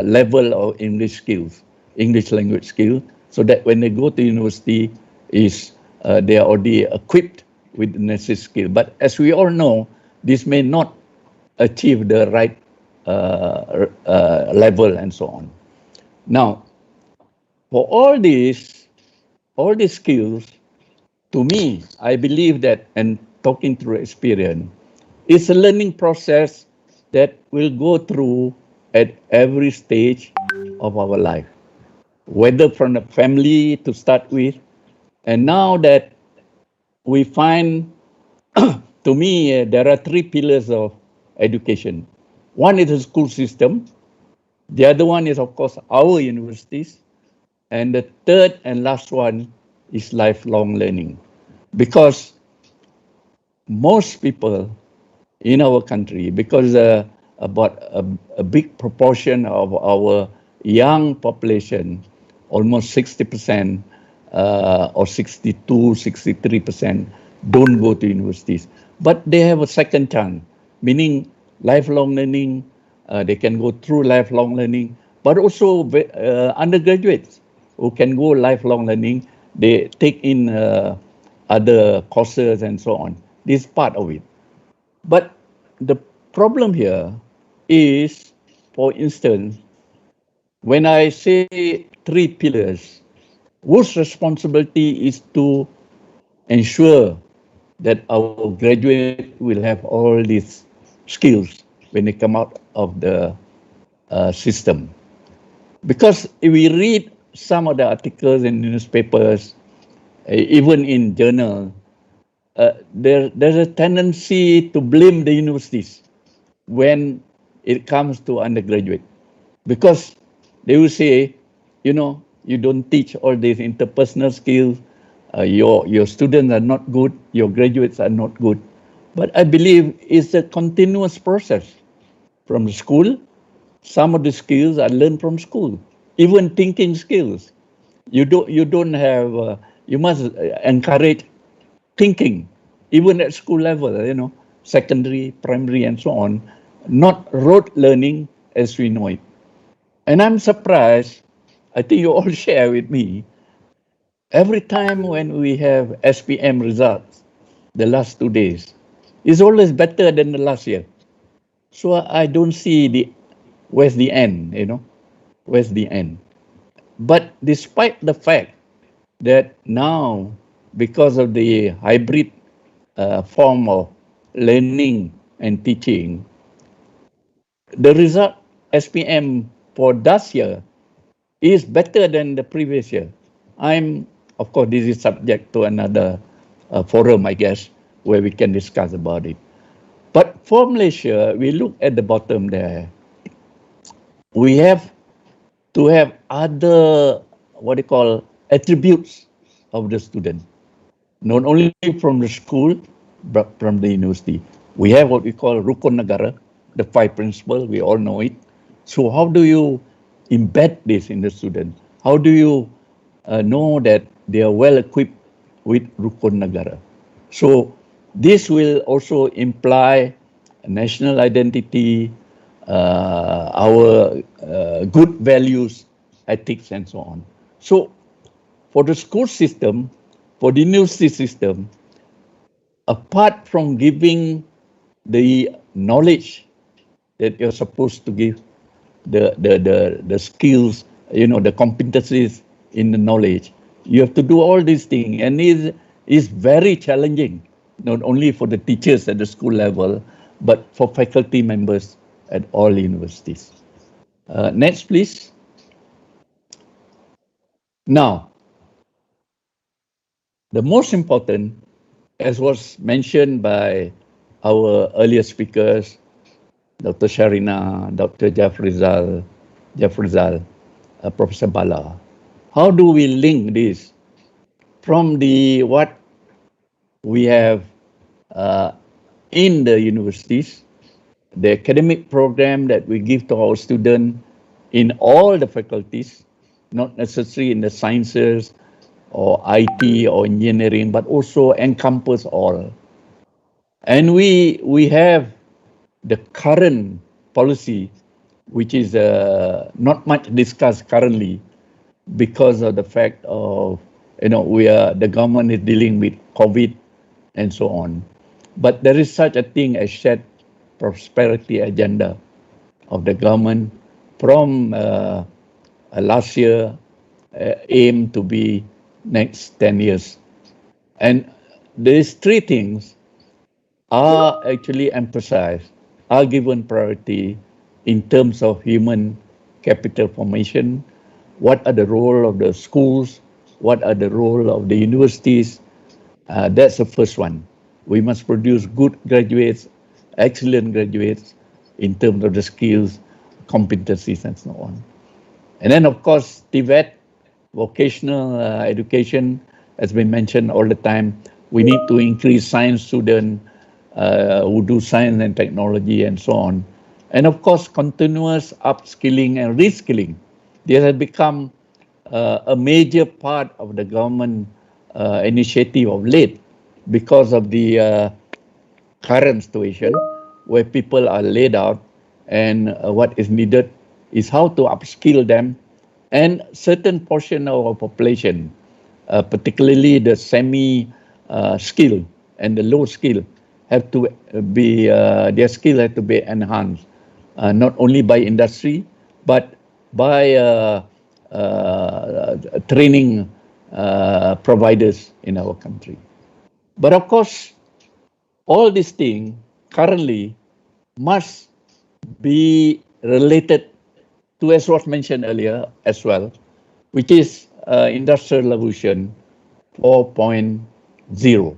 level of English skills, English language skill, so that when they go to university, they are already equipped with the necessary skill. But as we all know, this may not achieve the right level and so on. Now, for all these skills, to me, I believe that, and talking through experience, it's a learning process that will go through at every stage of our life, whether from the family to start with, and now that we find, to me, there are three pillars of education. One is the school system. The other one is, of course, our universities. And the third and last one is lifelong learning. Because most people in our country, because about a big proportion of our young population, almost 60% or 62, 63%, don't go to universities. But they have a second chance, meaning lifelong learning. They can go through lifelong learning, but also undergraduates who can go lifelong learning. They take in other courses and so on. This is part of it. But the problem here is, for instance, when I say three pillars, whose responsibility is to ensure that our graduate will have all these skills when they come out of the system. Because if we read some of the articles in newspapers, even in journal, there's a tendency to blame the universities when it comes to undergraduate, because they will say, you don't teach all these interpersonal skills, your students are not good, your graduates are not good. But I believe it's a continuous process from school Some of the skills are learned from school, even thinking skills. You don't have. You must encourage thinking, even at school level. Secondary, primary, and so on. Not rote learning as we know it. And I'm surprised. I think you all share with me. Every time when we have SPM results, the last 2 days, is always better than the last year. So I don't see where's the end, where's the end. But despite the fact that now, because of the hybrid form of learning and teaching, the result SPM for this year is better than the previous year. Of course, this is subject to another forum, I guess, where we can discuss about it. But for Malaysia, we look at the bottom there. We have to have other, what you call, attributes of the student, not only from the school, but from the university. We have what we call Rukun Negara, the 5 principles, we all know it. So how do you embed this in the student? How do you know that they are well equipped with Rukun Negara? So this will also imply national identity, our good values, ethics, and so on. So for the school system, for the university system, apart from giving the knowledge that you're supposed to give, the skills, the competencies in the knowledge, you have to do all these things, and it is very challenging, not only for the teachers at the school level, but for faculty members at all universities. Next, please. Now, the most important, as was mentioned by our earlier speakers, Dr. Sharina, Dr. Jafrizal, Professor Bala, how do we link this from what we have in the universities, the academic program that we give to our students in all the faculties, not necessarily in the sciences or IT or engineering, but also encompass all. And we have the current policy, which is not much discussed currently because of the fact of, the government is dealing with COVID and so on. But there is such a thing as shared prosperity agenda of the government from last year, aim to be next 10 years. And these three things are actually emphasized, are given priority in terms of human capital formation. What are the role of the schools? What are the role of the universities? That's the first one. We must produce good graduates, excellent graduates in terms of the skills, competencies, and so on. And then, of course, TVET, vocational education, has been mentioned all the time. We need to increase science students who do science and technology and so on. And of course, continuous upskilling and reskilling. This has become a major part of the government initiative of late because of the current situation where people are laid out, and what is needed is how to upskill them, and certain portion of our population, particularly the semi-skill and the low skill, have to be their skill have to be enhanced, not only by industry but by training providers in our country. But of course, all these things currently must be related to, as was mentioned earlier as well, which is Industrial Revolution 4.0.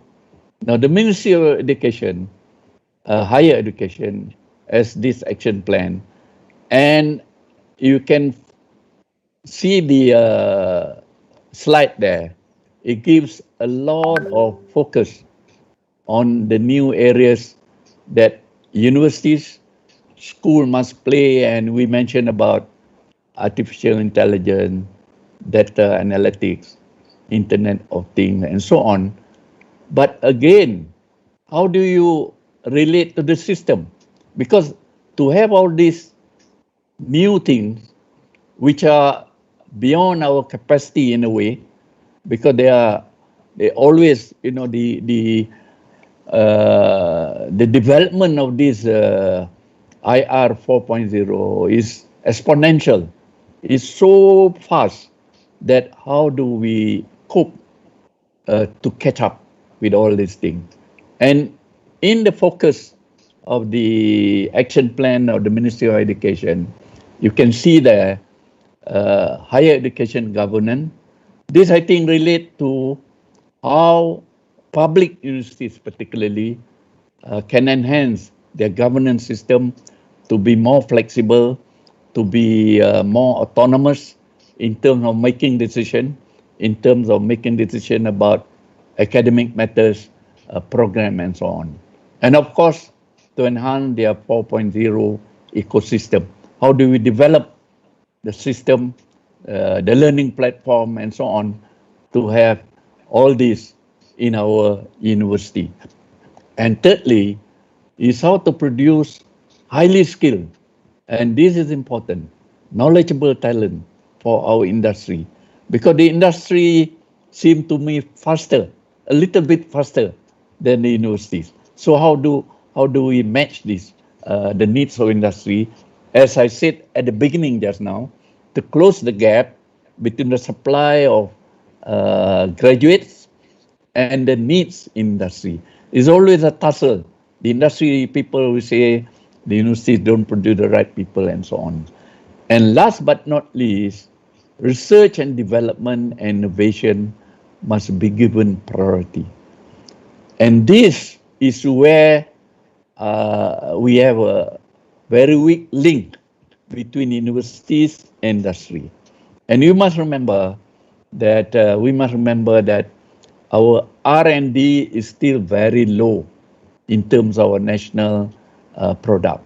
Now, the Ministry of Education, Higher Education, has this action plan, and you can see the slide there. It gives a lot of focus on the new areas that universities school must play, and we mentioned about artificial intelligence, data analytics, Internet of Things, and so on. But again, how do you relate to the system? Because to have all these new things which are beyond our capacity in a way, because they always, the development of this IR 4.0 is exponential. It's so fast that how do we cope to catch up with all these things? And in the focus of the action plan of the Ministry of Education, you can see the higher education governance. This, I think, relate to how public universities particularly can enhance their governance system to be more flexible, to be more autonomous in terms of making decision, about academic matters, program, and so on. And of course, to enhance their 4.0 ecosystem. How do we develop the system, the learning platform, and so on, to have all this in our university? And thirdly, is how to produce highly skilled, and this is important, knowledgeable talent for our industry, because the industry seems to me faster, a little bit faster than the universities. So how do we match this, the needs of industry? As I said at the beginning just now, to close the gap between the supply of graduates and the needs industry. Is always a tussle. The industry people will say the universities don't produce the right people and so on. And last but not least, research and development and innovation must be given priority. And this is where we have a very weak link between universities and industry. And you must remember that our R&D is still very low in terms of our national product,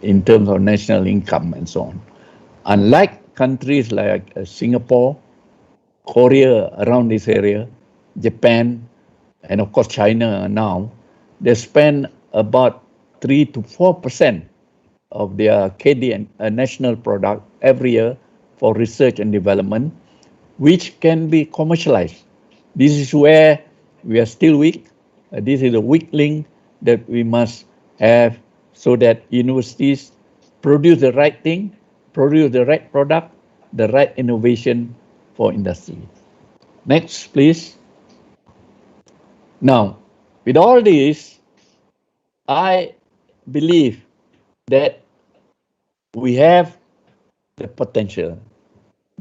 in terms of national income and so on. Unlike countries like Singapore, Korea, around this area, Japan, and of course China now, they spend about 3 to 4% of their KD and national product every year for research and development, which can be commercialized. This is where we are still weak. This is a weak link that we must have, so that universities produce the right thing, produce the right product, the right innovation for industry. Next, please. Now, with all this, I believe that we have the potential.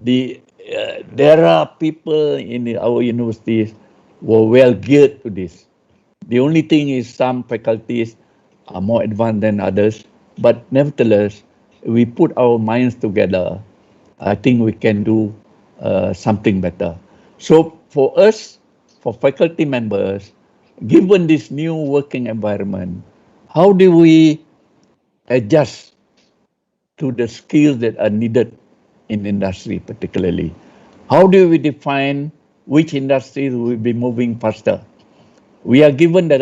There are people in our universities who are well geared to this. The only thing is some faculties are more advanced than others, but nevertheless, we put our minds together, I think we can do something better. So for us, for faculty members, given this new working environment, how do we adjust to the skills that are needed in industry particularly? How do we define which industries will be moving faster? We are given that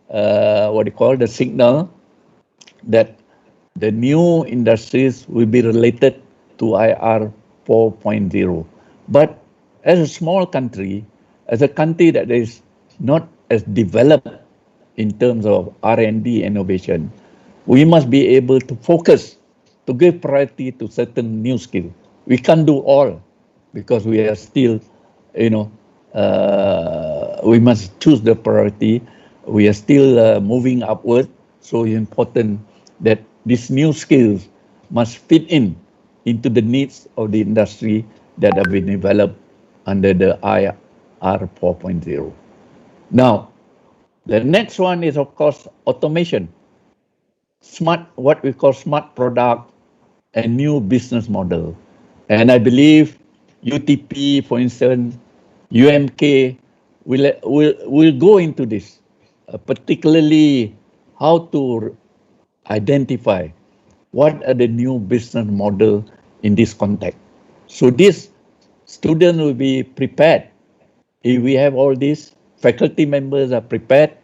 the signal that the new industries will be related to IR 4.0. But as a small country, as a country that is not as developed in terms of R&D innovation, we must be able to focus, to give priority to certain new skills. We can't do all because we are still, we must choose the priority. We are still moving upward. So it's important that these new skills must fit into the needs of the industry that have been developed under the IR 4.0. Now, the next one is, of course, automation. What we call smart product and new business model. And I believe UTP, for instance, UMK will go into this, particularly how to identify what are the new business model in this context. So this student will be prepared. If we have all these faculty members are prepared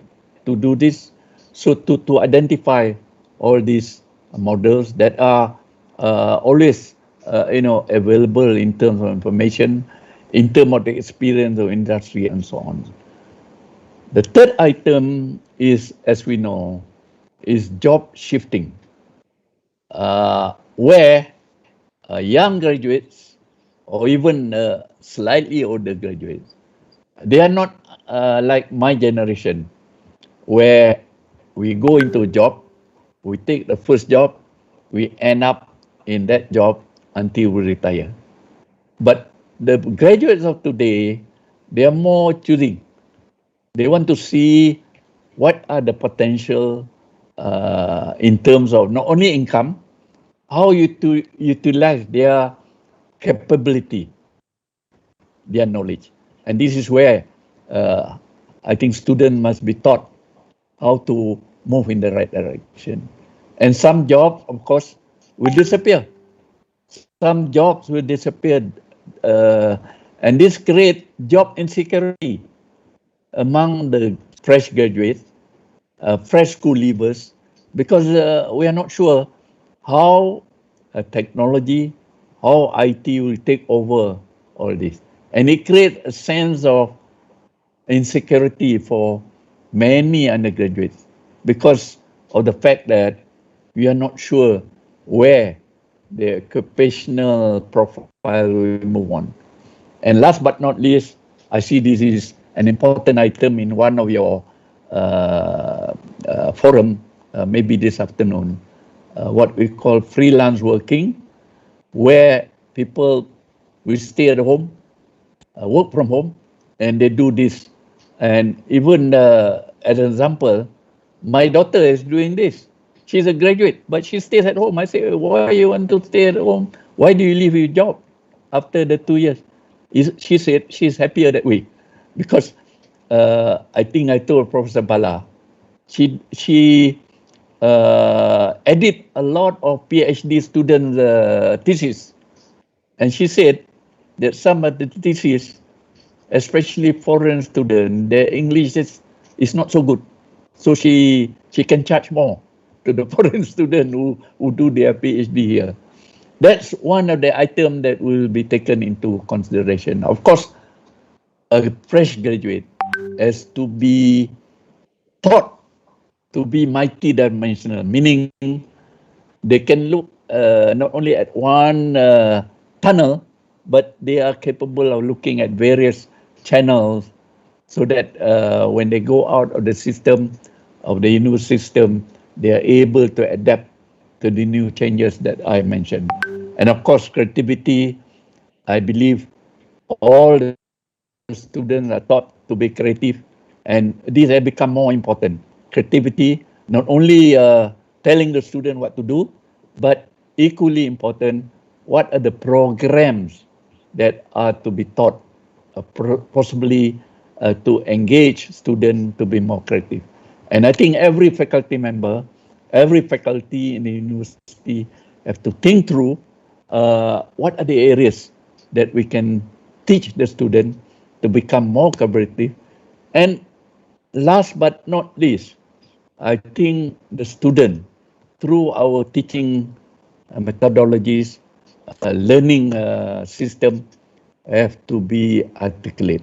to do this, so to identify all these models that are always available in terms of information, in terms of the experience of industry and so on. The third item is, as we know, is job shifting, where young graduates or even slightly older graduates, they are not like my generation, where we go into a job, we take the first job, we end up in that job until we retire. But the graduates of today, they are more choosing. They want to see what are the potential in terms of not only income, how you to utilize their capability, their knowledge. And this is where I think students must be taught how to move in the right direction. And some jobs, of course, will disappear. Some jobs will disappear. And this creates job insecurity among the fresh graduates, fresh school leavers, because we are not sure how technology, how IT will take over all this. And it creates a sense of insecurity for many undergraduates because of the fact that we are not sure where the occupational profile will move on. And last but not least, I see this is an important item in one of your forum, maybe this afternoon, what we call freelance working, where people will stay at home, work from home, and they do this. And even as an example, my daughter is doing this. She's a graduate, but she stays at home. I say, why you want to stay at home? Why do you leave your job after the 2 years? She said she's happier that way because I think I told Professor Bala, she edit a lot of PhD students' thesis, and she said that some of the thesis, especially foreign students, their English is not so good, so she can charge more to the foreign student who do their PhD here. That's one of the items that will be taken into consideration. Of course, a fresh graduate has to be taught to be multi-dimensional, meaning they can look not only at one tunnel, but they are capable of looking at various channels so that when they go out of the system, of the university system, they are able to adapt to the new changes that I mentioned. And of course, creativity, I believe all the students are taught to be creative, and these have become more important. Creativity, not only telling the student what to do, but equally important, what are the programs that are to be taught, possibly to engage students to be more creative. And I think every faculty member, every faculty in the university have to think through what are the areas that we can teach the student to become more collaborative. And last but not least, I think the student, through our teaching methodologies, learning system, have to be articulate.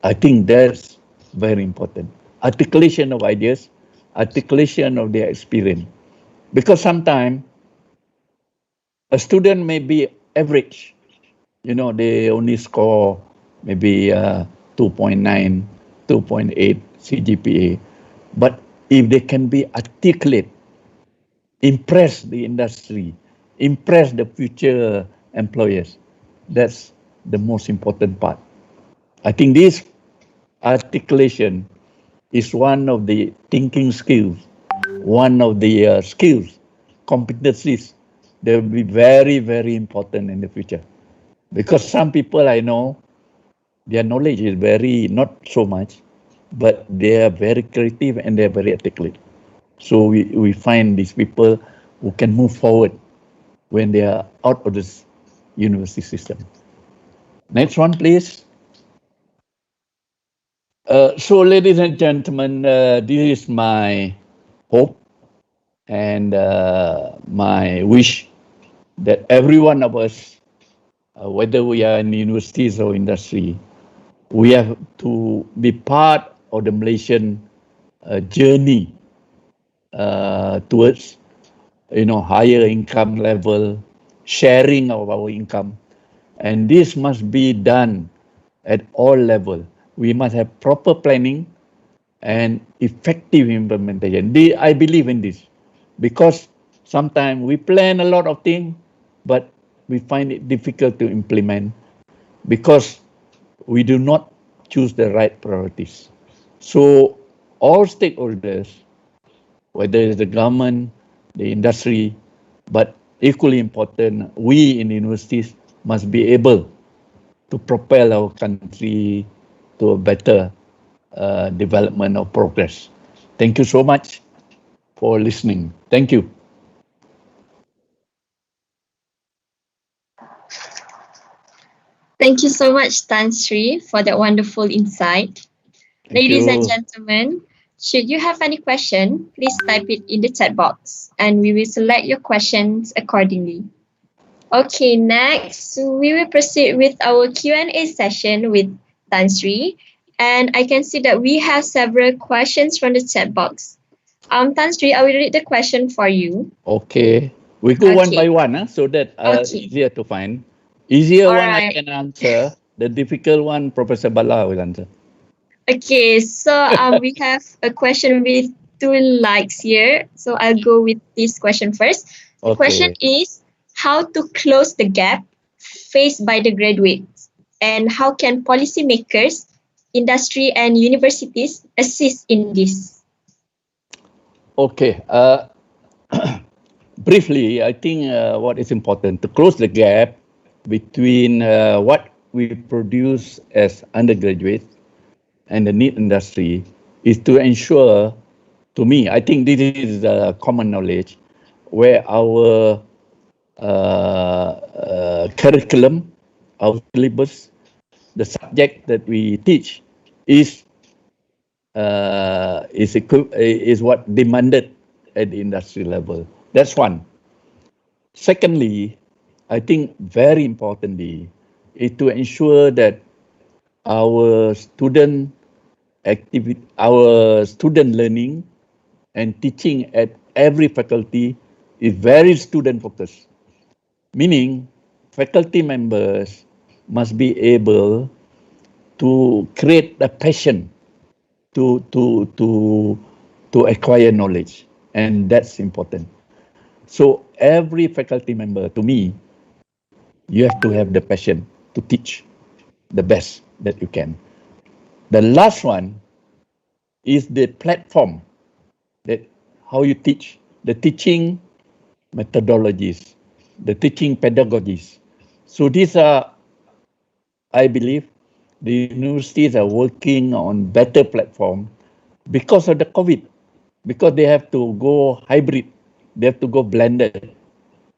I think that's very important. Articulation of ideas, articulation of their experience. Because sometimes a student may be average, they only score maybe 2.9, 2.8 CGPA. But if they can be articulate, impress the industry, impress the future employers, that's the most important part. I think this articulation is one of the thinking skills, one of the skills, competencies that will be very, very important in the future. Because some people I know, their knowledge is very, not so much, but they are very creative and they are very articulate. So we find these people who can move forward when they are out of this university system. Next one, please. So, ladies and gentlemen, this is my hope and my wish that every one of us, whether we are in universities or industry, we have to be part of the Malaysian journey towards, higher income level, sharing of our income, and this must be done at all level. We must have proper planning and effective implementation. I believe in this because sometimes we plan a lot of things, but we find it difficult to implement because we do not choose the right priorities. So all stakeholders, whether it's the government, the industry, but equally important, we in universities must be able to propel our country to a better development or progress. Thank you so much for listening. Thank you. Thank you so much, Tan Sri, for that wonderful insight. Thank Ladies and you. gentlemen, should you have any question, please type it in the chat box and we will select your questions accordingly. Okay, next we will proceed with our Q&A session with Tan Sri. And I can see that we have several questions from the chat box. Tan Sri, I will read the question for you. Okay. We go one by Okay. one, so that Okay. easier to find. Easier All one I right. can answer. The difficult one, Professor Bala will answer. Okay, so we have a question with 2 likes here. So I'll go with this question first. The question Okay. is how to close the gap faced by the graduates and how can policymakers, industry and universities assist in this? Okay. Briefly, I think what is important to close the gap between what we produce as undergraduates and the need industry is to ensure, to me, I think this is common knowledge, where our curriculum, our syllabus, the subject that we teach is what demanded at the industry level. That's one. Secondly, I think very importantly is to ensure that our student our student learning and teaching at every faculty is very student focused. Meaning, faculty members must be able to create a passion to to to to acquire knowledge, and that's important. So every faculty member, to me, you have to have the passion to teach the best that you can. The last one is the platform, that how you teach, the teaching methodologies, the teaching pedagogies. So these are, I believe, the universities are working on better platform because of the COVID, because they have to go hybrid, they have to go blended.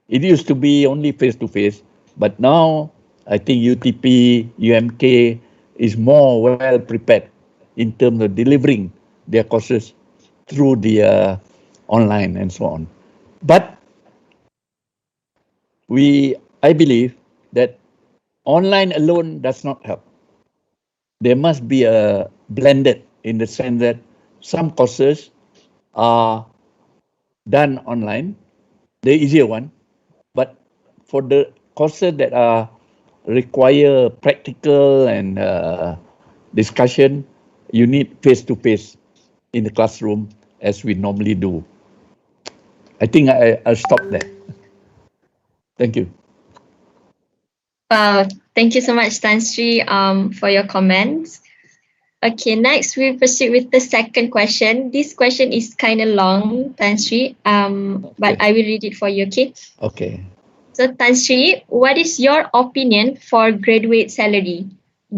It used to be only face to face, but now I think UTP, UMK is more well prepared in terms of delivering their courses through the online and so on. But I believe that online alone does not help. There must be a blended, in the sense that some courses are done online, the easier one, but for the courses that are require practical and discussion, you need face to face in the classroom as we normally do. I think I'll stop there. Thank you. Thank you so much, Tan Sri, for your comments. Okay, next we proceed with the second question. This question is kind of long, Tan Sri, but I will read it for you, okay? Okay. So, Tan Sri, what is your opinion for graduate salary?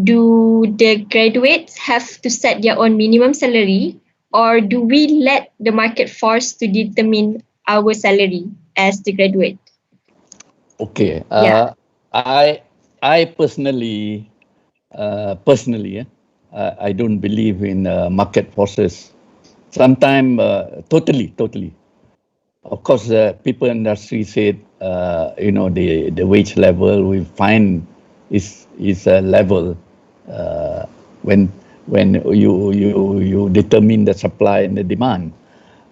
Do the graduates have to set their own minimum salary or do we let the market force to determine our salary as the graduate? Okay. Yeah. I personally, I don't believe in market forces. Sometimes, totally. Of course, people industry said, the wage level we find is a level uh, when you determine the supply and the demand.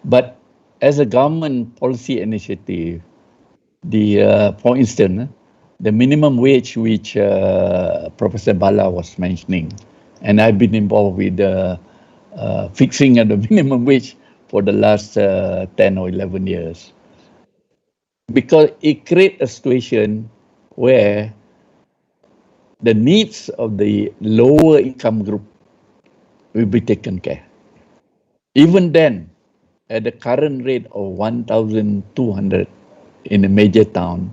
But as a government policy initiative, for instance, the minimum wage which Professor Bala was mentioning, and I've been involved with fixing of the minimum wage for the last 10 or 11 years, because it creates a situation where the needs of the lower income group will be taken care. Even then, at the current rate of 1,200 in a major town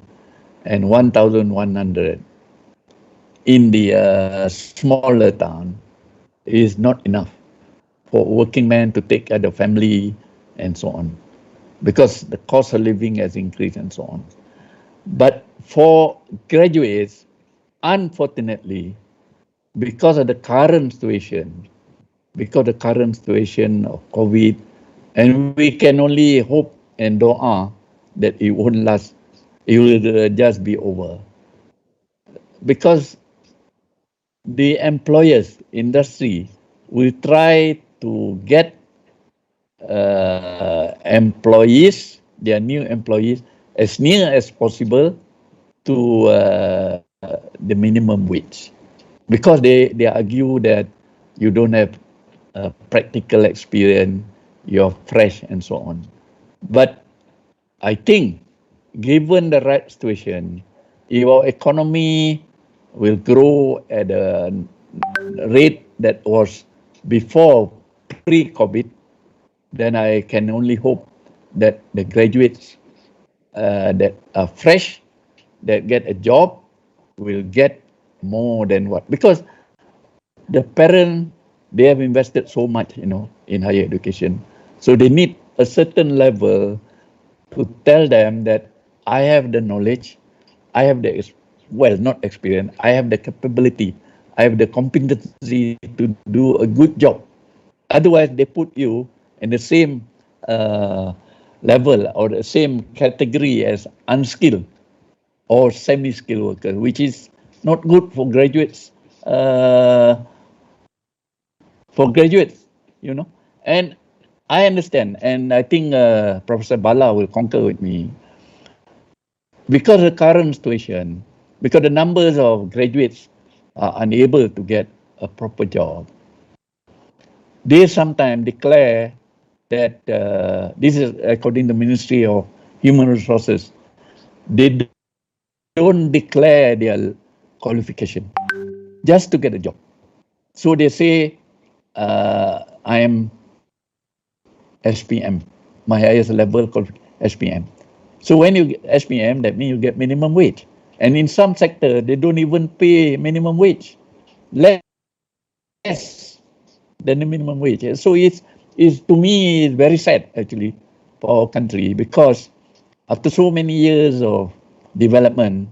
and 1,100 in the smaller town is not enough for working men to take care of the family and so on, because the cost of living has increased and so on. But for graduates, unfortunately, because of the current situation, of COVID, and we can only hope and dua that it won't last, it will just be over. Because the employers, industry, will try to get employees, their new employees, as near as possible to the minimum wage, because they argue that you don't have practical experience, you're fresh and so on. But I think, given the right situation, if our economy will grow at a rate that was before pre-COVID, then I can only hope that the graduates that are fresh, that get a job, will get more than what, because the parent, they have invested so much, in higher education, so they need a certain level to tell them that I have the knowledge, I have the not experience, I have the capability, I have the competency to do a good job. Otherwise, they put you in the same level or the same category as unskilled or semi-skilled worker, which is not good for graduates. And I understand, and I think Professor Bala will concur with me, because of the current situation, because the numbers of graduates are unable to get a proper job, they sometimes declare that this is according to the Ministry of Human Resources, they don't declare their qualification just to get a job. So they say, I am SPM, my highest level SPM. So when you get SPM, that means you get minimum wage. And in some sector, they don't even pay minimum wage, less than the minimum wage. So it's to me, it's very sad actually for our country, because after so many years of development,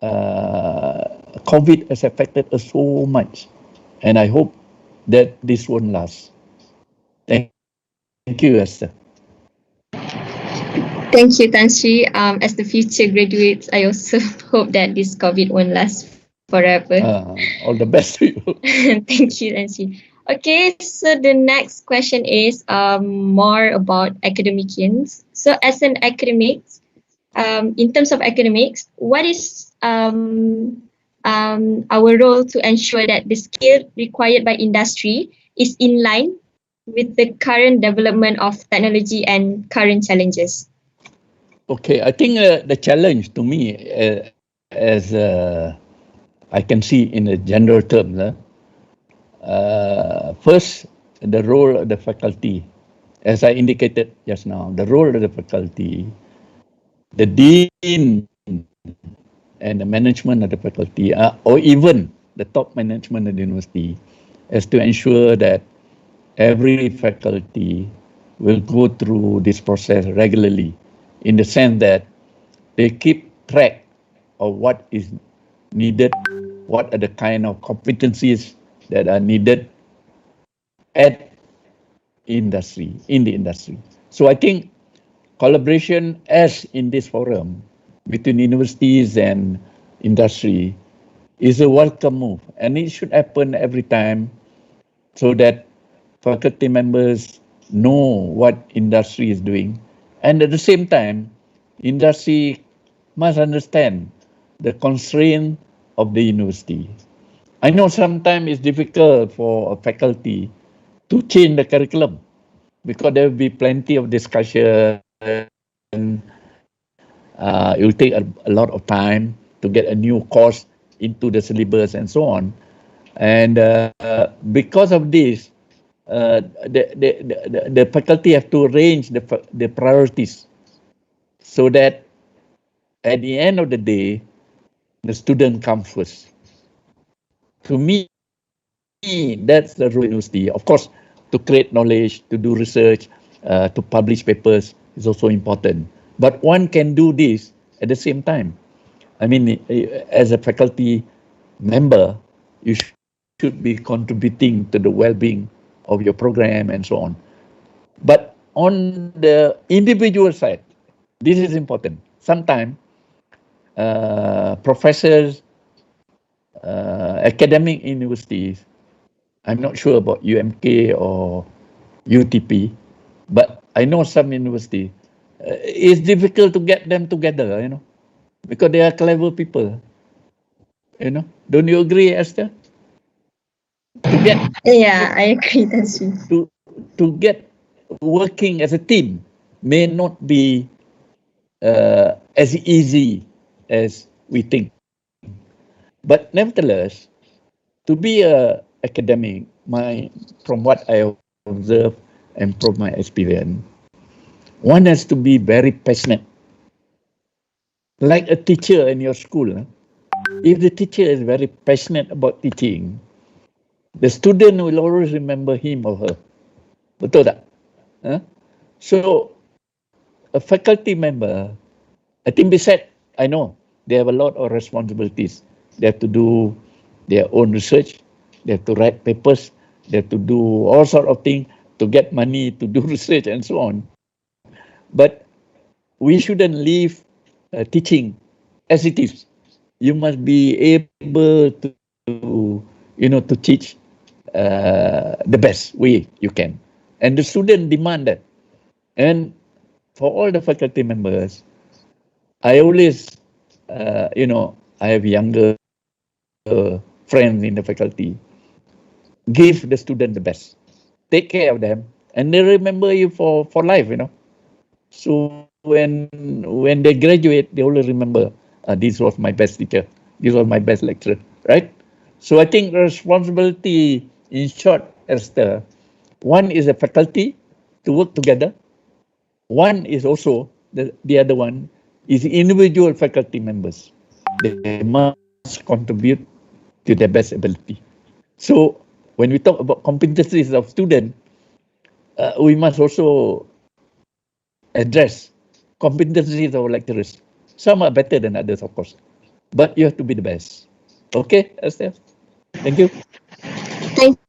COVID has affected us so much, and I hope that this won't last. Thank you, Esther. Thank you, Tan Sri. As the future graduates, I also hope that this COVID won't last forever. All the best to you. Thank you, Tan Sri. Okay, so the next question is more about academicians. So as an academic, in terms of academics, what is our role to ensure that the skill required by industry is in line with the current development of technology and current challenges? Okay, I think the challenge to me, as I can see in a general terms, first, the role of the faculty, as I indicated just now, the role of the faculty, the dean and the management of the faculty, or even the top management of the university, is to ensure that every faculty will go through this process regularly, in the sense that they keep track of what is needed, what are the kind of competencies that are needed at in the industry. So I think collaboration, as in this forum, between universities and industry is a welcome move, and it should happen every time, so that faculty members know what industry is doing, and at the same time, industry must understand the constraint of the university. I know sometimes it's difficult for a faculty to change the curriculum, because there will be plenty of discussion. It will take a lot of time to get a new course into the syllabus and so on. And because of this, the faculty have to arrange the priorities, so that at the end of the day, the student comes first. To me, that's the role of university. Of course, to create knowledge, to do research, to publish papers is also important. But one can do this at the same time. I mean, as a faculty member, you should be contributing to the well-being of your program and so on. But on the individual side, this is important. Sometimes professors, academic universities, I'm not sure about UMK or UTP, but I know some university, it's difficult to get them together, because they are clever people. Don't you agree, Esther? Yeah, I agree, Tansri. To get working as a team may not be as easy as we think. But nevertheless, to be a academic, from what I observe and from my experience, one has to be very passionate. Like a teacher in your school, if the teacher is very passionate about teaching, the student will always remember him or her. Betul tak? So, a faculty member, I think besides, I know they have a lot of responsibilities. They have to do their own research, they have to write papers, they have to do all sort of things to get money to do research and so on. But we shouldn't leave teaching as it is. You must be able to to teach the best way you can. And the student demand that. And for all the faculty members, I always, I have younger friends in the faculty. Give the student the best. Take care of them, and they remember you for life. So when they graduate, they only remember, this was my best teacher, this was my best lecturer, right? So I think responsibility, in short, Esther, one is a faculty to work together. One is also, the other one is individual faculty members. They must contribute to their best ability. So when we talk about competencies of students, we must also address competencies of lecturers. Some are better than others, of course, but you have to be the best. Okay, Esther? Thank you. Thank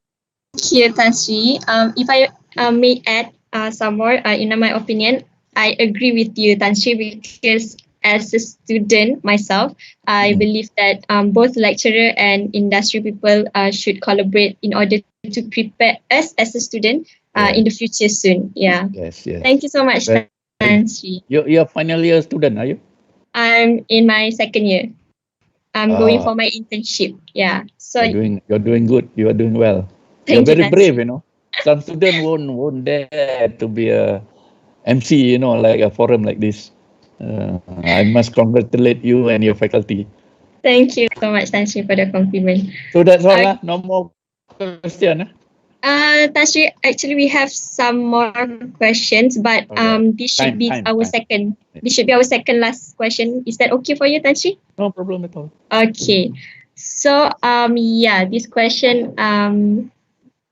you, Tansri. If I may add some more, in my opinion, I agree with you, Tansri, because as a student myself, I believe that both lecturer and industry people should collaborate in order to prepare us as a student in the future soon. Yeah. Yes. Thank you so much, Tansri. You're final year student, are you? I'm in my second year. I'm going for my internship. Yeah. So you're doing good. You are doing well. Thank You're you, very brave, Some students won't dare to be a MC, like a forum like this. I must congratulate you and your faculty. Thank you so much, Tansri, for the compliment. So that's all. No more question. Tansri, actually we have some more questions, but this should be our second. This should be our second last question. Is that okay for you, Tansri? No problem at all. Okay. So this question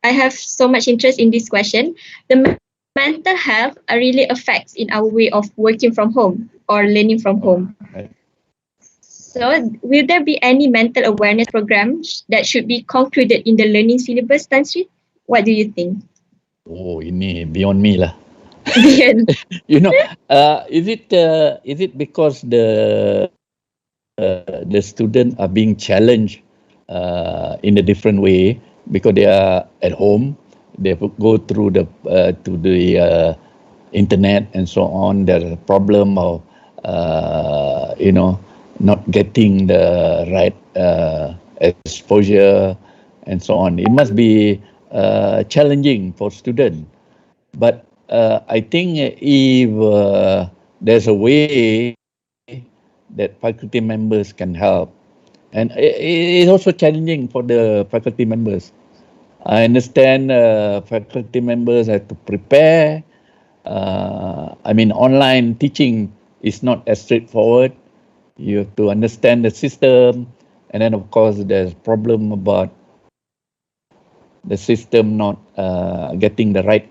I have so much interest in this question. The mental health really affects in our way of working from home or learning from home. Right. So, will there be any mental awareness programs that should be concluded in the learning syllabus, Tan Sri? What do you think? Oh, ini beyond me lah. Beyond. You know, is it because the student are being challenged in a different way because they are at home, they go through the to the internet and so on. There's a problem of not getting the right exposure and so on. It must be challenging for students. But I think if there's a way that faculty members can help, and it's also challenging for the faculty members. I understand faculty members have to prepare. Online teaching is not as straightforward. You have to understand the system, and then of course there's problem about the system not getting the right,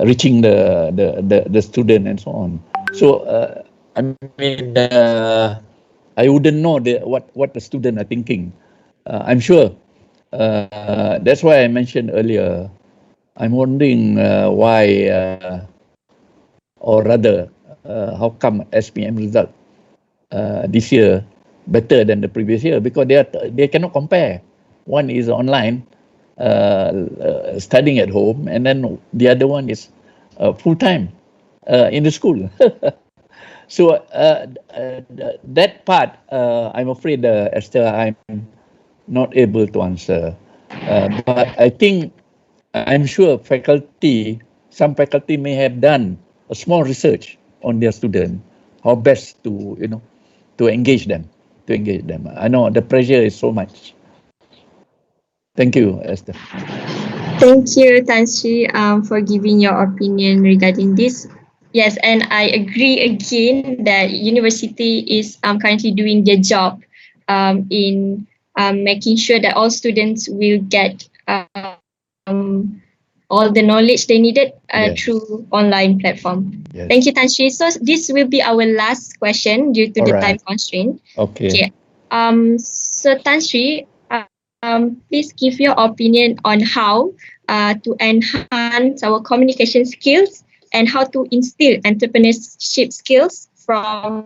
reaching the student and so on. So I wouldn't know what the student are thinking. I'm sure. That's why I mentioned earlier. I'm wondering why, or rather, how come SPM result this year better than the previous year? Because they cannot compare. One is online, studying at home, and then the other one is full time in the school. So that part, I'm afraid, Esther, I'm not able to answer. But I think, I'm sure some faculty may have done a small research on their student, how best to engage them. I know the pressure is so much. Thank you, Esther. Thank you, Tan Sri, for giving your opinion regarding this. Yes, and I agree again that university is currently doing their job in making sure that all students will get all the knowledge they needed Yes. through online platform. Yes. Thank you, Tan Sri. So this will be our last question due to the time Alright. constraint. Okay. So Tan Sri, please give your opinion on how to enhance our communication skills and how to instill entrepreneurship skills from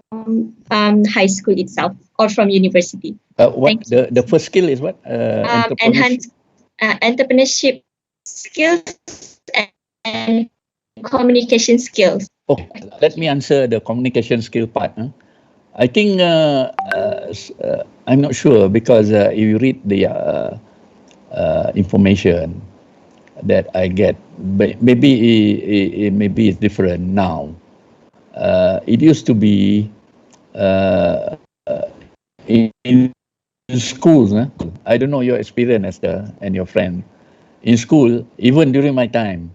high school itself or from university. What the first skill is what? Enhance entrepreneurship skills and communication skills. Oh, let me answer the communication skill part. I think I'm not sure because if you read the information that I get, maybe it's different now. It used to be in schools. I don't know your experience, Esther, and your friend. In school, even during my time,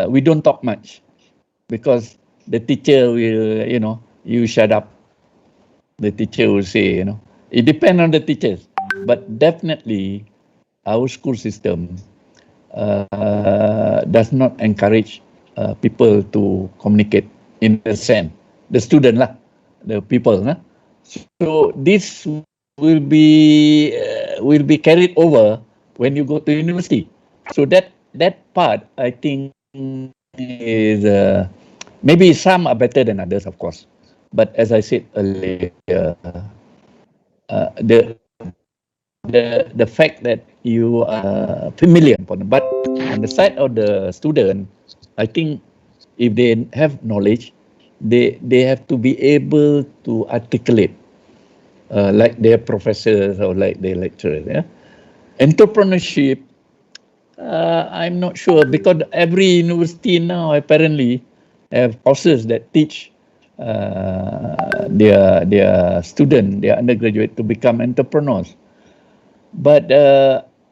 we don't talk much because the teacher will, you shut up. The teacher will say, it depends on the teachers, but definitely our school system does not encourage people to communicate in the sense, the student lah, the people. So this will be carried over when you go to university. So that part, I think, is maybe some are better than others, of course. But as I said earlier, the fact that you are familiar, but on the side of the student, I think if they have knowledge, they have to be able to articulate like their professors or like their lecturers. Yeah? Entrepreneurship, I'm not sure because every university now apparently have courses that teach their student, their undergraduate to become entrepreneurs. But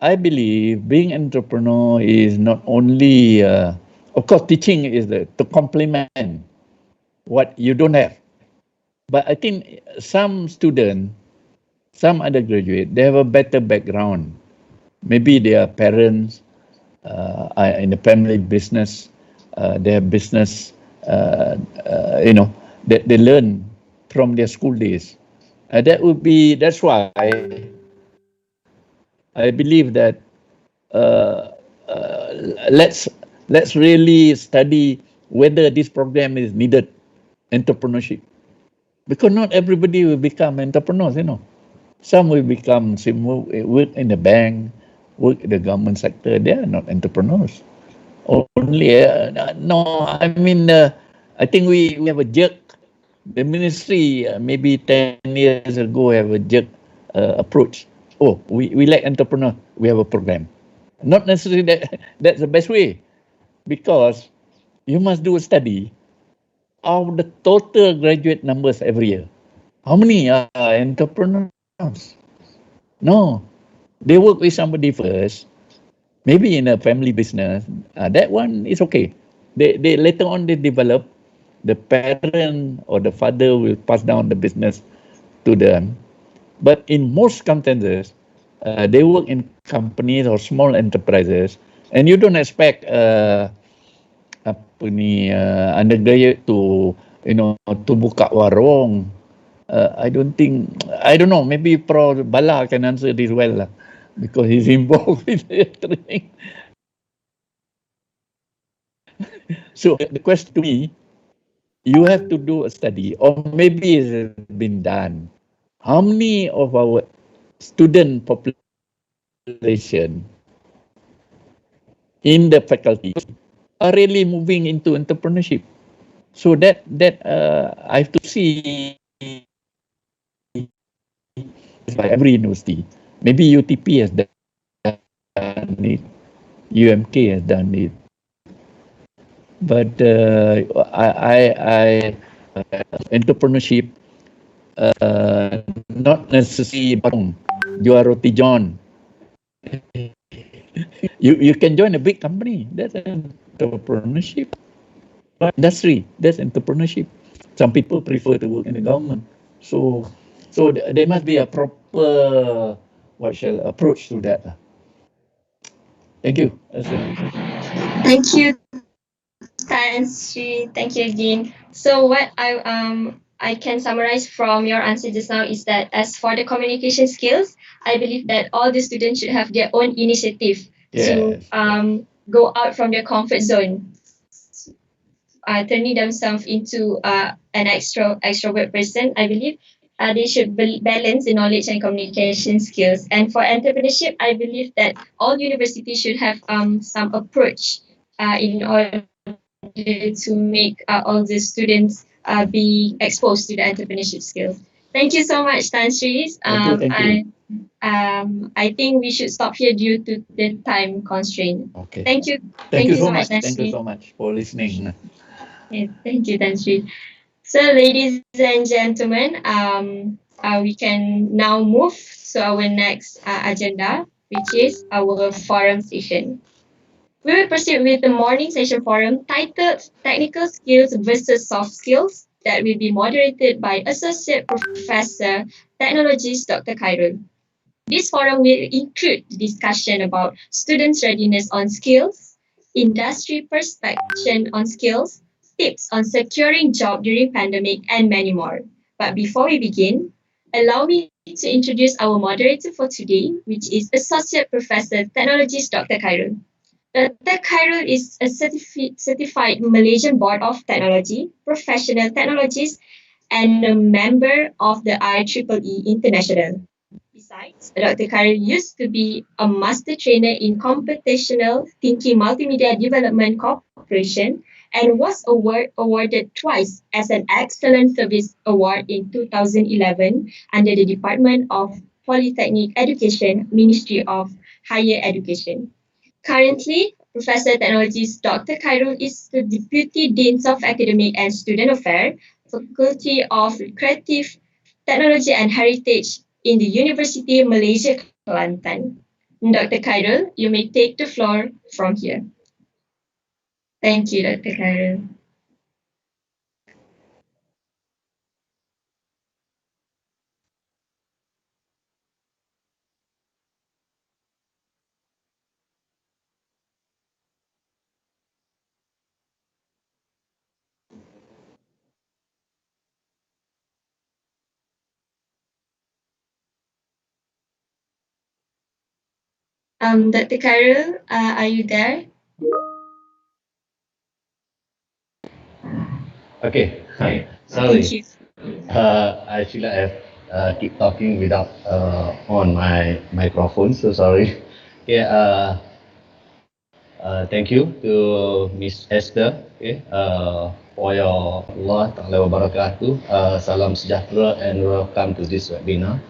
I believe being entrepreneur is not only, of course, teaching is to complement what you don't have. But I think some student, some undergraduate, they have a better background Maybe their parents are in the family business, their business, that they learn from their school days. That's why I believe that uh, uh, let's let's really study whether this program is needed, entrepreneurship, because not everybody will become entrepreneurs. Some will become work in the bank, work in the government sector. They are not entrepreneurs. Only no, I mean I think we have a jerk. The ministry maybe 10 years ago have a jerk approach. Oh, we like entrepreneur. We have a program. Not necessarily that that's the best way, because you must do a study of the total graduate numbers every year. How many are entrepreneurs? No, they work with somebody first, maybe in a family business. That one is okay. They later on they develop. The parent or the father will pass down the business to them. But in most circumstances, they work in companies or small enterprises, and you don't expect undergraduate to to buka warung. I don't know. Maybe Pro Bala can answer this well, because he's involved with the training. So the question to me, you have to do a study, or maybe it's been done. How many of our student population in the faculty are really moving into entrepreneurship? So that I have to see by every university. Maybe UTP has done it, UMK has done it, but entrepreneurship, not necessarily jual roti John. You can join a big company. That's entrepreneurship. Industry, that's entrepreneurship. Some people prefer to work in the government. So there must be a proper approach to that. Thank you. Thank you, Tansi. Thank you again. So what I can summarize from your answer just now is that as for the communication skills, I believe that all the students should have their own initiative to Yes. go out from their comfort zone, turning themselves into an extrovert person. I believe they should balance the knowledge and communication skills. And for entrepreneurship, I believe that all universities should have some approach in order to make all the students be exposed to the entrepreneurship skills. Thank you so much, Tan Sri. Thank you. I think we should stop here due to the time constraint. Okay. Thank you. Thank you So so much, much. Tan Thank you Sri. so much for listening. Yeah, thank you, Tan Sri. So, ladies and gentlemen, we can now move to our next agenda, which is our forum session. We will proceed with the morning session forum titled Technical Skills versus Soft Skills, that will be moderated by Associate Professor Technologist Dr. Khairul. This forum will include discussion about students' readiness on skills, industry perspective on skills, tips on securing job during pandemic, and many more. But before we begin, allow me to introduce our moderator for today, which is Associate Professor Technologist Dr. Khairul. Dr. Khairul is a certified Malaysian Board of Technology, professional technologist, and a member of the IEEE International. Besides, Dr. Khairul used to be a master trainer in computational thinking multimedia development corporation and was awarded twice as an Excellent Service Award in 2011 under the Department of Polytechnic Education, Ministry of Higher Education. Currently, Professor Technologist Dr. Khairul is the Deputy Dean of Academic and Student Affairs, Faculty of Creative Technology and Heritage in the University of Malaysia, Kelantan. Dr. Khairul, you may take the floor from here. Thank you, Dr. Khairul. Dr. Khairul, are you there? Okay, hi. Thank Sorry. you. Actually, I have keep talking without on my microphone. So sorry. Yeah. Thank you to Miss Esther. Okay. For your Allah Taala wabarakatuh. Salam sejahtera and welcome to this webinar.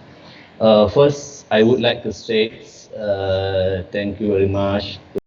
First, I would like to say thank you very much